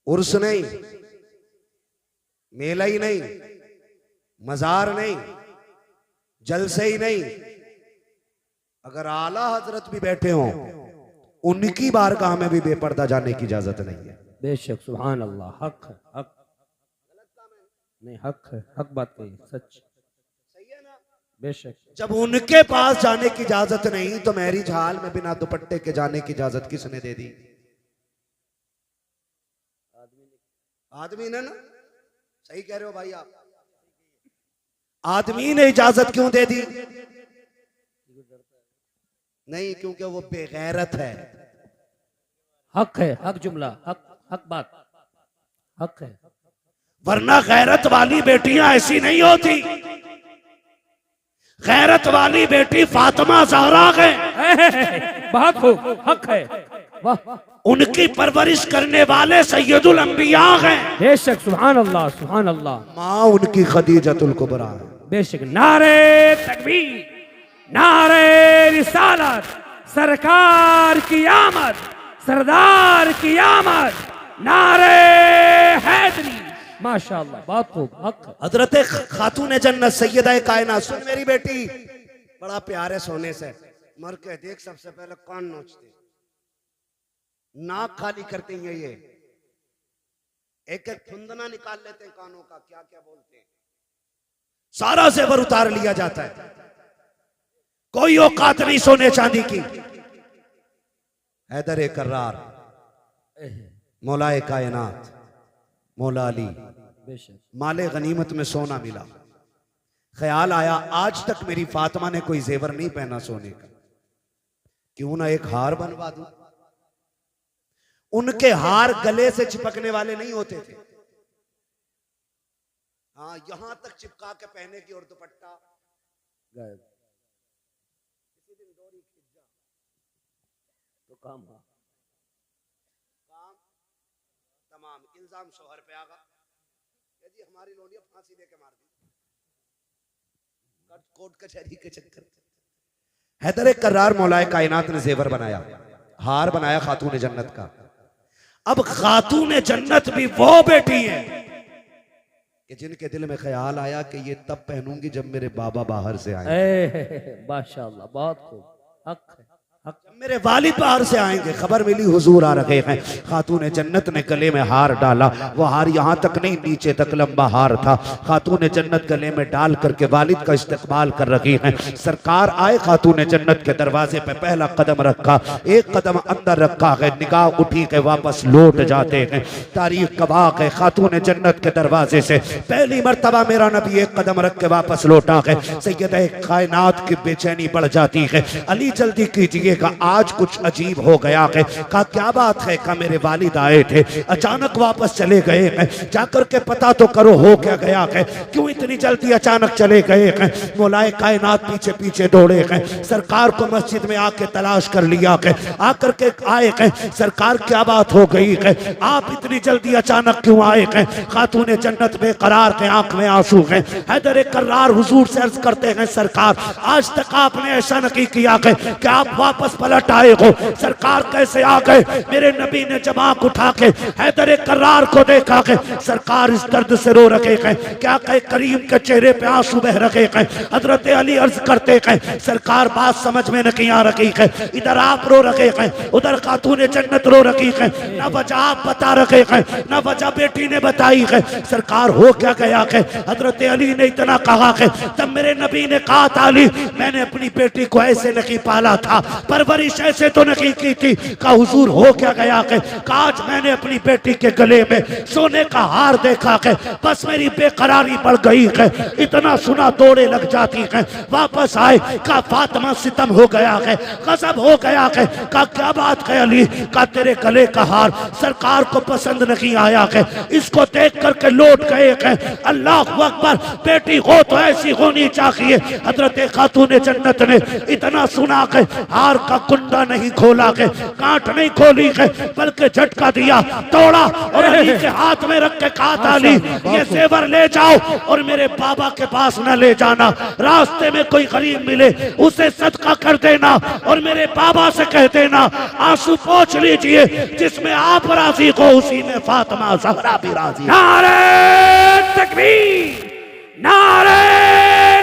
उर्स नहीं, मेला ही नहीं, मजार नहीं, जलसे ही नहीं, अगर आला हजरत भी बैठे हों उनकी बारगाह में भी बेपर्दा जाने की इजाजत नहीं है। बेशक, सुभान अल्लाह। हक है, हक नहीं, हक है, हक बात कही, सच सही है ना? बेशक। जब उनके पास जाने की इजाजत नहीं तो मैरिज हाल में बिना दुपट्टे के जाने की इजाजत किसने दे दी? आदमी ने ना। सही कह रहे हो भाई आप। आदमी ने इजाजत क्यों दे दी? नहीं, क्योंकि वो बेगैरत है। हक है, हक जुमला, हक हक बात, हक है। वरना गैरत वाली बेटियां ऐसी नहीं होती। गैरत वाली बेटी फातिमा ज़हरा है। बहुत खूब, हक है। वाह, उनकी परवरिश करने वाले सैयदुल अंबिया हैं। बेशक, सुभान अल्लाह, सुभान अल्लाह। माँ उनकी खदीजतुल कुबरा है। बेशक। नारे तकबीर, नारे रिसालत, सरकार की आमद, सरदार की आमद, नारे हैदरी, माशाअल्लाह। बहुत खूब, हक। हजरत खातून जन्नत सैयदा कायनात, सुन मेरी बेटी, बड़ा प्यार है सोने से। मर के देख, सबसे पहले कान नोचते, नाक खाली करते हैं, ये एक एक फुंदना निकाल लेते हैं कानों का, क्या क्या बोलते हैं, सारा जेवर उतार लिया जाता है। कोई औकात नहीं सोने चांदी की। हैदर कर्रार, मौलाए कायनात, मौला अली, बेशक। माले गनीमत में सोना मिला। ख्याल आया आज तक मेरी फातिमा ने कोई जेवर नहीं पहना सोने का, क्यों ना एक हार बनवा दूं। उनके हार गले से चिपकने वाले नहीं होते थे, हाँ यहां तक चिपका के पहने की, और दुपट्टा गायब। किसी दिन डोरी खींच जा तो काम हुआ, काम तमाम। इल्जाम शोहर पे आगा, जी हमारी लोनिया फांसी दे के मार दी, कोर्ट कचहरी के चक्कर। हैदर कर्रार मौलाए कायनात ने जेवर बनाया, हार बनाया खातून जन्नत का। अब खातून जन्नत भी वो बेटी है कि जिनके दिल में ख्याल आया कि ये तब पहनूंगी जब मेरे बाबा बाहर से आए। माशाअल्लाह, बहुत खूब, हक है, हक। जब मेरे वालिद बाहर से आएंगे, खबर मिली हुजूर आ रहे हैं। खातून जन्नत ने गले में हार डाला, वो हार यहाँ तक नहीं नीचे तक लंबा हार था। खातून जन्नत गले में डाल करके वालिद का इस्तकबाल कर रही हैं। सरकार आए, खातून जन्नत के दरवाजे पे पहला कदम रखा, एक कदम अंदर रखा है, निगाह उठी के वापस लौट जाते हैं। तारीख गवाह है, खातून जन्नत के दरवाजे से पहली मर्तबा मेरा नबी एक कदम रख के वापस लौटा है। सैयद कायनात की बेचैनी बढ़ जाती है। अली जल्दी कीजिएगा, आज कुछ अजीब हो गया है। कहा क्या बात है? का मेरे वालिद आए थे, अचानक वापस चले गए हैं, जाकर के पता तो करो हो क्या गया है, क्यों इतनी जल्दी अचानक चले गए हैं। मौलाए कायनात पीछे पीछे दौड़े हैं, सरकार को मस्जिद में आके तलाश कर लिया है, आकर के आए हैं। सरकार क्या बात हो गई है, आप इतनी जल्दी अचानक क्यों आए हैं? खातून जन्नत बेकरार के आंख में आंसू हैं। हैदर कर्रार हुजूर से अर्ज करते हैं, सरकार आज तक आपने ऐसा नहीं किया है कि आप वापस पलट आए हो, सरकार कैसे आ गए? मेरे नबी ने जब आंख उठा के हैदर कर्रार को देखा कि सरकार इस दर्द से रो रहे हैं, क्या कहे करीम के चेहरे पे आंसू बह रहे हैं। हजरत अली अर्ज करते हैं, सरकार बात समझ में नहीं आ रही है, इधर आप रो रहे हैं, उधर खातून जन्नत रो रही है, न वजह आप बता रहे हैं, न वजह बेटी ने बताई है। सरकार हो क्या गया है? हजरत अली ने इतना कहा है, तब मेरे नबी ने कहा था, अली मैंने अपनी बेटी को ऐसे नहीं पाला था, परवरिश ऐसे तो नहीं की थी। का हुजूर हो क्या गया है? आज मैंने अपनी बेटी के गले में सोने का हार देखा है, बस मेरी बेकरारी बढ़ गई है, इतना सुना दौड़े लग जाती है। वापस आए, का फातिमा सितम हो गया है, गजब हो गया है। का क्या बात है अली? का तेरे गले का हार सरकार को पसंद नहीं आया है, इसको देख करके लौट गए हैं। अल्लाह अकबर, बेटी हो तो ऐसी होनी चाहिए। हजरत खातून जन्नत ने इतना सुना के हार का कुंडा नहीं खोला के, गांठ नहीं खोली के, बल्कि झटका दिया, तोड़ा और अली के हाथ में रख के कहा था, अली ये जेवर ले जाओ और मेरे बाबा के पास न ले जाना, रास्ते में कोई गरीब मिले उसे सदका कर देना और मेरे बाबा से कह देना आंसू पोंछ लीजिए, जिसमें आप राजी हो उसी में फातिमा ज़हरा भी राजी। नारे तकबीर, नारे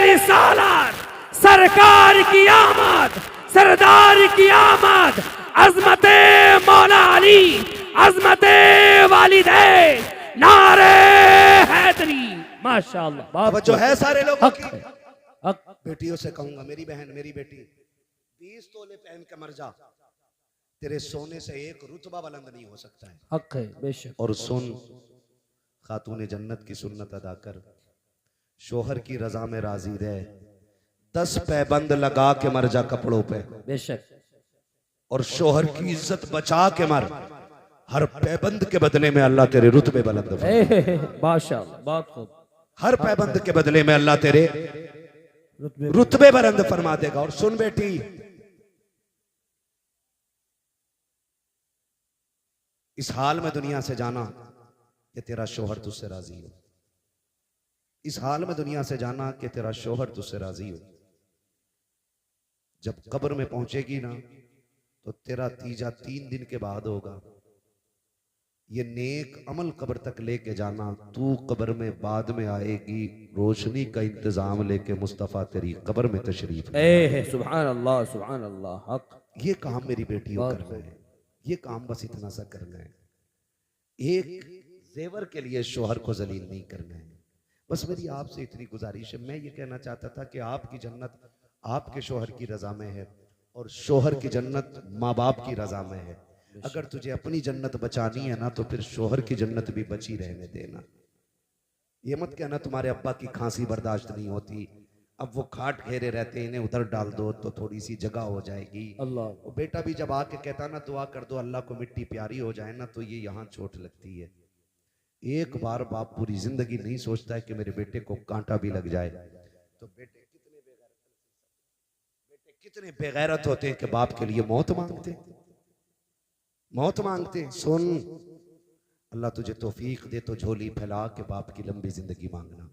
रिसालत, सरकार की आमद, सरदार की आमद, अजमते मौला अली, अजमते वालिदैन, नारे हैदरी। माशाअल्लाह, अब जो है सारे लोग हक है, हक। बेटियों से कहूंगा, मेरी बहन मेरी बेटी 20 तोले पहन के मर जा, तेरे सोने से एक रुतबा बुलंद नहीं हो सकता है। हक है, बेशक। और सुन, खातून जन्नत की सुन्नत अदा कर, शोहर की रजा में राजी रहे, 10 पैबंद लगा के मर जा कपड़ों पे, बेशक। और शोहर की इज्जत बचा के मर, हर पैबंद के बदले में अल्लाह तेरे रुतबे बुलंद फरमाएगा। माशाअल्लाह, बहुत खूब। हर पैबंद के बदले में अल्लाह तेरे रुतबे बुलंद फरमा देगा। और सुन बेटी, इस हाल में दुनिया से जाना कि तेरा शोहर तुझसे राजी हो, इस हाल में दुनिया से जाना कि तेरा शोहर तुझसे राजी हो। जब कब्र में पहुंचेगी ना तो तेरा तीजा 3 दिन के बाद होगा। ये नेक अमल कब्र तक लेके जाना, तू कब्र में बाद में आएगी, रोशनी का इंतजाम लेके मुस्तफा तेरी कब्र में तशरीफ। सुभान अल्लाह, सुभान अल्लाह, हक। ये काम मेरी बेटियों करना है, ये काम बस इतना सा करना है। एक जेवर के लिए शोहर को जलील नहीं करना है। बस मेरी आपसे इतनी गुजारिश है। मैं ये कहना चाहता था कि आपकी जन्नत आपके शोहर की रजा में है और शोहर की जन्नत माँ बाप की रजा में है। अगर तुझे अपनी जन्नत बचानी है ना तो फिर शोहर की जन्नत भी बची रहने देना। ये मत कहना तुम्हारे अब्बा की खांसी बर्दाश्त नहीं होती, अब वो खाट घेरे रहते हैं, इन्हें उधर डाल दो तो थोड़ी सी जगह हो जाएगी। अल्लाह वो बेटा भी जब आके कहता ना दुआ कर दो अल्लाह को मिट्टी प्यारी हो जाए ना, तो ये यहाँ चोट लगती है। एक बार बाप पूरी जिंदगी नहीं सोचता है कि मेरे बेटे को कांटा भी लग जाए। तो बेटे कितने बेगैरत होते हैं कि बाप के लिए मौत मांगते, मौत मांगते। सुन, अल्लाह तुझे तौफीक दे तो झोली फैला के बाप की लंबी जिंदगी मांगना,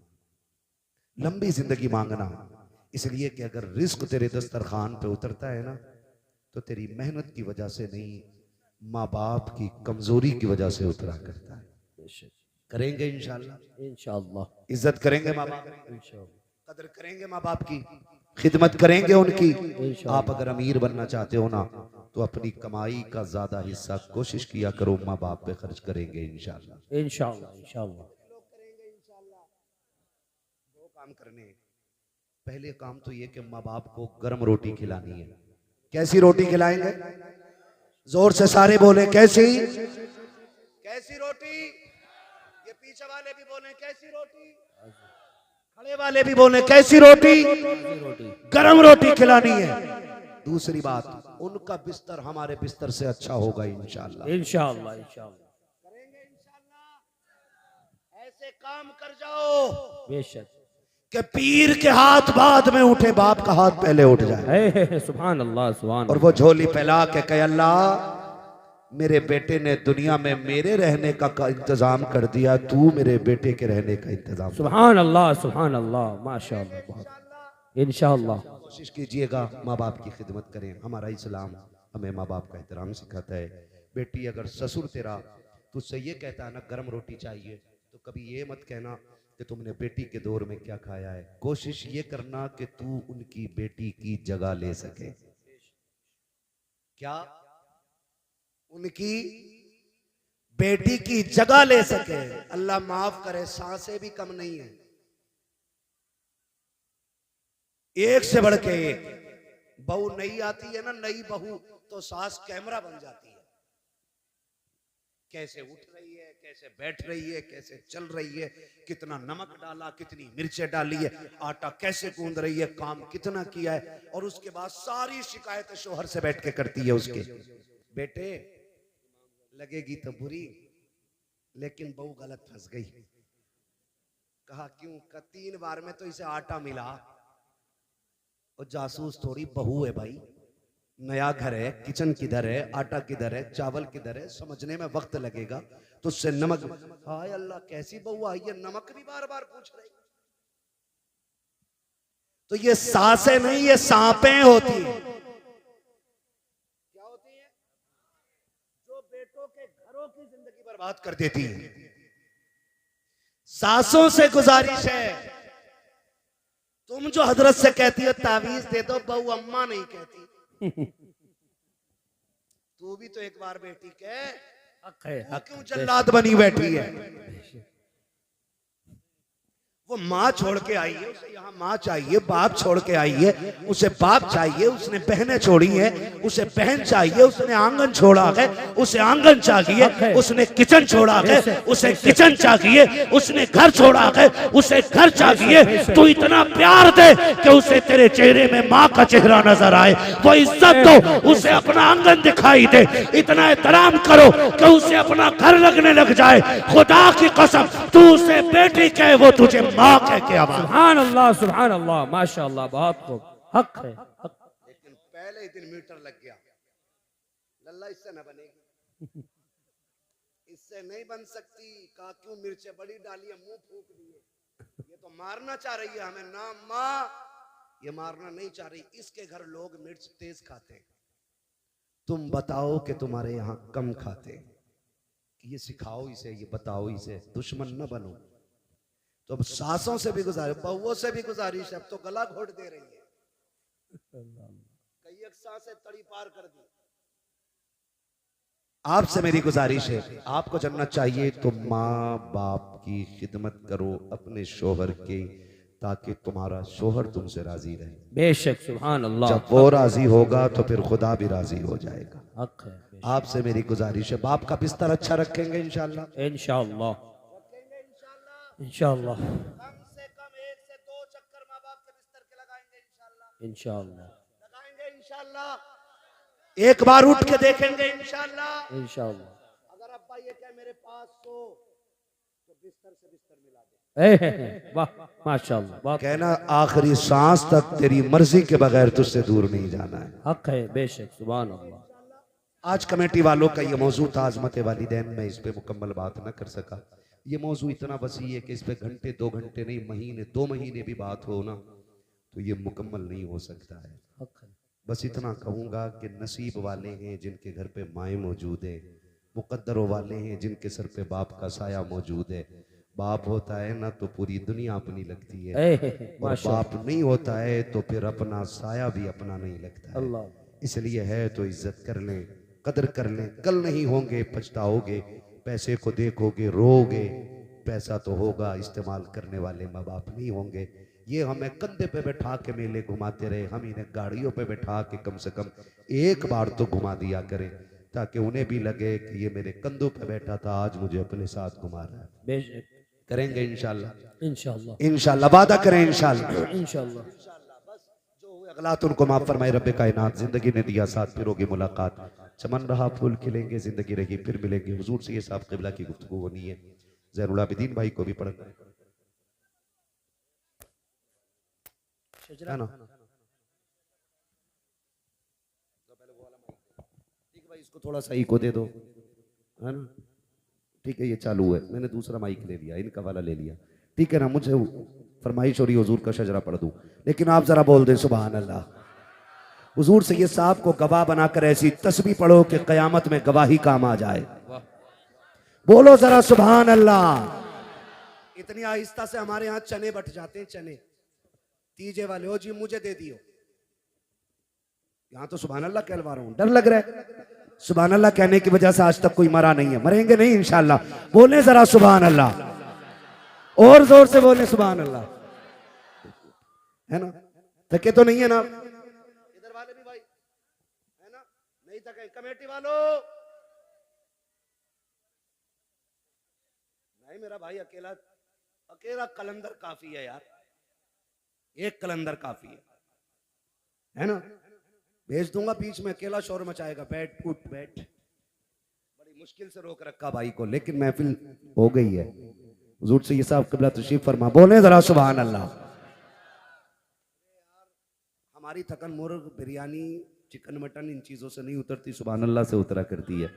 लंबी जिंदगी मांगना। इसलिए कि अगर रिस्क तेरे दस्तरखान पे उतरता है ना, तो तेरी मेहनत की वजह से नहीं, माँ बाप की कमजोरी की वजह से उतरा करता है। करेंगे इंशाल्लाह, इंशाअल्लाह इज्जत करेंगे माँ बाप, इंशाअल्लाह कदर करेंगे माँ बाप की, खिदमत करेंगे उनकी। आप अगर अमीर बनना चाहते हो ना, तो अपनी कमाई का ज्यादा हिस्सा कोशिश किया करो माँ बाप पे खर्च करेंगे इंशाल्लाह, इंशाअल्लाह इंशाअल्लाह। दो काम करने हैं। पहले काम तो ये कि माँ बाप को गर्म रोटी खिलानी है। कैसी रोटी खिलाएंगे? जोर से सारे बोले, कैसी कैसी रोटी? ये पीछे वाले भी बोले कैसी रोटी, खड़े वाले भी बोले कैसी रोटी? गरम रोटी खिलानी है। दूसरी बात, उनका बिस्तर हमारे बिस्तर से अच्छा होगा इंशाल्लाह, इंशाअल्लाह इंशाअल्लाह करेंगे इंशाल्लाह। ऐसे काम कर जाओ बेशक। कि पीर के हाथ बाद में उठे, बाप का हाथ पहले उठ जाए। सुभान अल्लाह सुभान। और वो झोली फैला के कहे अल्लाह मेरे बेटे ने दुनिया में मेरे रहने का इंतजाम कर दिया, तू मेरे बेटे के रहने का इंतजाम। सुभान अल्लाह माशाअल्लाह, बहुत इंशाअल्लाह। कोशिश कीजिएगा माँ बाप की खिदमत करें। हमारा इस्लाम हमें माँ बाप का एहतराम सिखाता है। बेटी अगर ससुर तेरा तुझसे ये कहता है ना गर्म रोटी चाहिए, तो कभी ये मत कहना कि तुमने बेटी के दौर में क्या खाया है। कोशिश ये करना कि तू उनकी बेटी की जगह ले सके। क्या? उनकी बेटी की जगह ले सके। अल्लाह माफ करे, सांसें भी कम नहीं है, एक से बढ़ के एक। बहू नई आती है ना, नई बहू, तो सास कैमरा बन जाती है। कैसे उठ रही है, कैसे बैठ रही है, कैसे चल रही है, कितना नमक डाला, कितनी मिर्चें डाली है, आटा कैसे गूंद रही है, काम कितना किया है। और उसके बाद सारी शिकायतें शोहर से बैठ के करती है उसके। बेटे लगेगी तो बुरी, लेकिन बहू गलत फंस गई। कहा क्यों? का 3 बार में तो इसे आटा मिला। और जासूस थोड़ी बहू है भाई, नया घर है, किचन किधर है, आटा किधर है, चावल किधर है, समझने में वक्त लगेगा। तो उससे नमक, हाय अल्लाह कैसी बहू आई है, नमक भी बार बार पूछ रही। तो ये सासें नहीं, ये सांपें होती हैं। क्या होती हैं? जो बेटों के घरों की जिंदगी बर्बाद कर देती हैं। सासों से गुजारिश है, तुम जो हजरत से कहती हो तावीज दे दो, बहू अम्मा नहीं कहती। तू भी तो एक बार बेटी के हक है, हक क्यों जल्लाद बनी बैठी है? वो माँ छोड़ के आई है, उसे यहाँ माँ चाहिए, बाप छोड़ के आई है, उसे बाप चाहिए, उसने बहनें छोड़ी हैं, उसे बहन चाहिए, उसने आंगन छोड़ा है, उसे आंगन चाहिए, उसने किचन छोड़ा है, उसे किचन चाहिए, उसने घर छोड़ा है, उसे घर चाहिए। तू इतना प्यार दे कि उसे तेरे चेहरे में माँ का चेहरा नजर आए, वो इज्जत दो, उसे अपना आंगन दिखाई दे, इतना एहतराम करो कि उसे अपना घर लगने लग जाए। खुदा की कसम, तू उसे बेटी कहे, वो तुझे माँ कह के आवाज। सुभान अल्लाह माशाअल्लाह, बहुत खूब, हक है, हक। लेकिन पहले ही दिन मीटर लग गया, लल्ला इससे न बनेगी, इससे नहीं बन सकती। कहा क्यों? मिर्चें बड़ी डाली है, मुंह फूक दिए। ये तो मारना चाह रही है हमें ना माँ, ये मारना नहीं चाह रही। इसके घर लोग मिर्च तेज खाते हैं, तुम बताओ कि तुम्हारे यहाँ कम खाते हैं। ये सिखाओ इसे, ये बताओ इसे, दुश्मन न बनो। तो अब सासों से भी गुजारिश, बहुओं से भी गुजारिश, अब तो गला घोट दे रही है, कई एक सांसें तड़ी पार कर दी। आपसे मेरी गुजारिश है, आपको जन्नत चाहिए तो माँ बाप की खिदमत करो अपने शोहर की, ताकि तुम्हारा शोहर तुमसे राजी रहे। बेशक सुभान अल्लाह। जब वो राजी होगा तो फिर खुदा भी राजी हो जाएगा। हक है, आपसे मेरी गुजारिश है, बाप का बिस्तर अच्छा रखेंगे इंशाल्लाह, इंशाअल्लाह। इंशाअल्लाह कम से कम 1 से 2 चक्कर माँ बाप के बिस्तर के लगाएंगे इंशाल्लाह। इंशाअल्लाह लगाएंगे इंशाल्लाह। एक बार उठ के देखेंगे इंशाल्लाह। इंशाअल्लाह। अगर अब्बा ये कहे मेरे पास सो तो बिस्तर से बिस्तर मिला दे। वाह माशाअल्लाह, बहुत कहना आखिरी सांस तक तेरी मर्जी के बगैर तुझसे दूर नहीं जाना है। हक है, बेशक, सुभान अल्लाह। आज कमेटी वालों का ये मौजू था आज़मत वालिदैन, में इस पे मुकम्मल बात न कर सका। ये मौजू इतना वसी है कि इस पे घंटे 2 घंटे नहीं, महीने 2 महीने भी बात हो ना तो ये मुकम्मल नहीं हो सकता है। हक है। बस इतना कहूँगा कि नसीब वाले हैं जिनके घर पे माएँ मौजूद है, मुकद्दरों वाले हैं जिनके सर पे बाप का साया मौजूद है। बाप होता है ना तो पूरी दुनिया अपनी लगती है, और बाप नहीं होता है तो फिर अपना साया भी अपना नहीं लगता है। अल्लाह। इसलिए है तो इज्जत कर लें, कदर कर लें। कल नहीं होंगे पछताओगे, पैसे को देखोगे रोगे। पैसा तो होगा, इस्तेमाल करने वाले माँ बाप नहीं होंगे। ये हमें कंधे पे बैठा के मेले घुमाते रहे, हम इन्हें गाड़ियों पे बैठा के कम से कम एक बार तो घुमा दिया करें, ताकि उन्हें भी लगे कि ये मेरे कंधों पे बैठा था, आज मुझे अपने साथ घुमा रहा है। बेशक करेंगे इंशाल्लाह। इंशाअल्लाह इंशाल्लाह वादा करें इंशाल्लाह। इंशाअल्लाह। बस जो हुए अगलात उनको माफ फरमाए रब्बे कायनात। जिंदगी ने दिया साथ, फिर होगी मुलाकात। चमन रहा फूल खिलेंगे, जिंदगी रही फिर मिलेंगे। हुजूर से ये साहब क़िबला की गुफ्तगू होनी है। ज़ैनुल आबिदीन भाई को भी पढ़ना है ना। ठीक है भाई, इसको थोड़ा सही को दे दो, है ना। ठीक है, ये चालू है, मैंने दूसरा माइक ले लिया, इनका वाला ले लिया। ठीक है ना। मुझे फरमाइश हो रही हुजूर का शजरा पढ़ दूं, लेकिन आप जरा बोल दें सुभान अल्लाह। हुजूर से ये साहब को गवाह बनाकर ऐसी तस्बीह पढ़ो कि कयामत में गवाही काम आ जाए। बोलो जरा सुभान अल्लाह। इतनी आहिस्ता से हमारे यहाँ चने बट जाते हैं, चने तीजे वाले हो जी, मुझे दे दियो। यहाँ तो सुभान अल्लाह कहलवा रहा हूं, डर लग रहा है। सुभान अल्लाह कहने की वजह से आज तक कोई मरा नहीं है, मरेंगे नहीं इंशाल्लाह। बोले जरा सुभान अल्लाह, और जोर से बोले सुभान अल्लाह, है ना। थके तो नहीं है ना इधर वाले भी भाई, है ना, नहीं थके। कमेटी वालों नहीं, मेरा भाई अकेला अकेला कलंदर काफी है यार, एक कलंदर काफी है ना। भेज दूंगा बीच में, अकेला शोर मचाएगा। बैठ उठ बैठ, बड़ी मुश्किल से रोक रखा भाई को, लेकिन महफिल हो गई है। हुजूर से ये साहब क़िबला तशरीफ फरमा, बोले जरा सुभान अल्लाह। हमारी थकन मुर्ग बिरयानी चिकन मटन इन चीजों से नहीं उतरती, सुभान अल्लाह से उतरा करती है।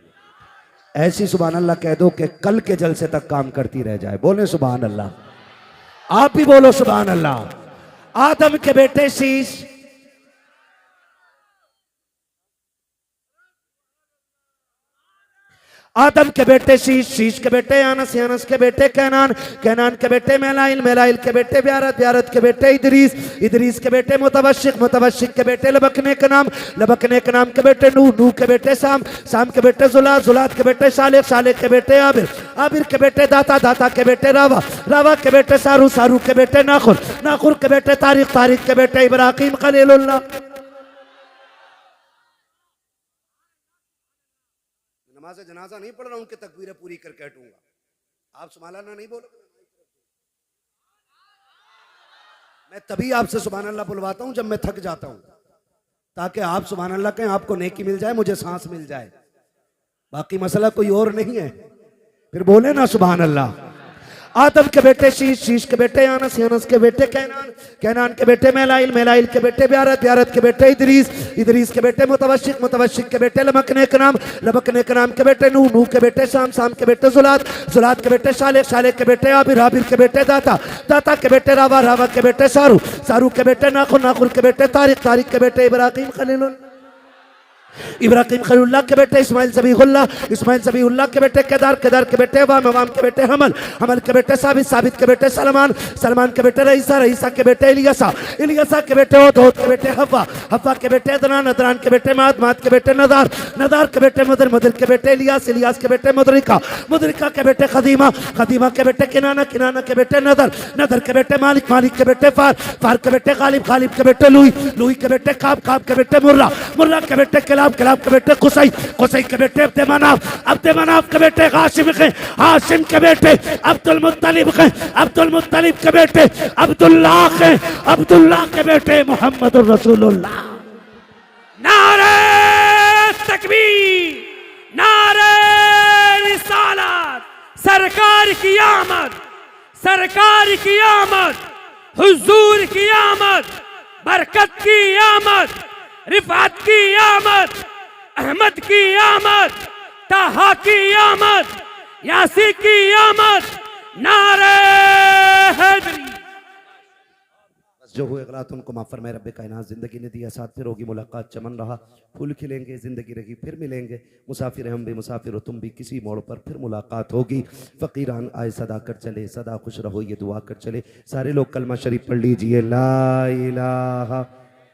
ऐसी सुभान अल्लाह कह दो कि कल के जलसे तक काम करती रह जाए। बोले सुभान अल्लाह। आप भी बोलो सुभान अल्लाह। आदम के बेटे शीश, आदम के बेटे शीश, शीश के बेटे अनस, अनस के बेटे कैनान, कैनान के बेटे मेलाइल, मेलाइल के बेटे ब्यारत, ब्यारत के बेटे इदरीस, इदरीस के बेटे मुतवशिक, मुतवशिक के बेटे लबकने के नाम, लबकने के नाम के बेटे नूह, नूह के बेटे साम, साम के बेटे जुलात, जुलात के बेटे सालेक, सालेक के बेटे आबिर, आबिर के बेटे दाता, दाता के बेटे रावा, रावा के बेटे सारू, सारू के बेटे नाखुर, नाखुर के बेटे तारिक, तारिक के बेटे इब्राहिम खलीलुल्लाह। नमाज जनाजा नहीं पढ़ रहा हूं कि तकबीरें पूरी करके हटूंगा। आप सुभान अल्लाह नहीं बोलोगे, मैं तभी आपसे सुभान अल्लाह बुलवाता हूं जब मैं थक जाता हूं, ताकि आप सुभान अल्लाह कहें, आपको नेकी मिल जाए, मुझे सांस मिल जाए। बाकी मसला कोई और नहीं है। फिर बोले ना सुभान अल्लाह। आदम के बेटे शीश, शीश के बेटे अनस, अनस के बेटे कैनान, कैनान के बेटे मेलाइल, मेलाइल के बेटे ब्यारत, ब्यारत के बेटे इदरीस, इदरीस के बेटे मुतवशिक, मुतवशिक के बेटे लबकने के नाम, लबकने के नाम के बेटे नूह, नूह के बेटे शाम, शाम के बेटे जुलात, जुलात के बेटे शालेक, शालेक के बेटे आबिर, आबिर के बेटे दाता, दाता के बेटे रावा, रावा के बेटे सारू, सारू के बेटे नाखुर, नाखुर के बेटे तारिक, तारिक के बेटे इब्राहिम खलीलुल्लाह, इब्राहिम खलीलुल्लाह के बेटे इस्माइल ज़बीहुल्लाह, इस्माइल ज़बीहुल्लाह के बेटे केदार, केदार के बेटे वाम, वाम के बेटे हमल, हमल के बेटे साबित, साबित के बेटे सलमान, सलमान के बेटे रईसा, रईसा के बेटे इलियासा, इलियासा के बेटे ओद, ओद के बेटे हव्वा, हव्वा के बेटे अदनान, अदनान के बेटे माद, माद के बेटे नदार, नदार के बेटे मदर, मदर के बेटे इलियास, इलियास के बेटे मुदरिका, मुदरिका के बेटे खदीमा, खदीमा के बेटे किनाना, किनाना के बेटे नदर, नदर के बेटे मालिक, मालिक के बेटे फार, फार के बेटे गालिब, गालिब के बेटे लुई, लुई के बेटे काब, काब के बेटे मुर्रा, मुर्रा के बेटे किलाब, किलाब के बेटे कुसै, कुसै के बेटे अब्द मनाफ के बेटे हाशिम के, हाशिम के बेटे अब्दुल मुत्तलिब के, अब्दुल मुत्तलिब के बेटे अब्दुल्लाह के, अब्दुल्लाह के बेटे मोहम्मद रसूलुल्लाह। नारे तकबीर, नारे रिसालत, सरकार की आमद, सरकार की आमद, हुजूर की आमद, बरकत की आमद, रिफात की आमद, अहमद की आमद, ताहा की आमद, यासी की आमद, नारे हैदरी। जो हुए गलत उनको माफ फरमाए रब्बे कायनात। जिंदगी ने दिया साथ, फिर होगी मुलाकात, चमन रहा फूल खिलेंगे, जिंदगी रही फिर मिलेंगे, मुसाफिर हम भी मुसाफिर हो तुम भी, किसी मोड़ पर फिर मुलाकात होगी। फकीरान आए सदा कर चले, सदा खुश रहो ये दुआ कर चले। सारे लोग कलमा शरीफ पढ़ लीजिए, ला इलाहा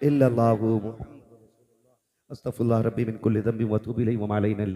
इल्लल्लाहु अस्तगफिरुल्लाह रब्बी मिन कुल्ली ज़ंबि व अतूबु इलैहि व मा अलैना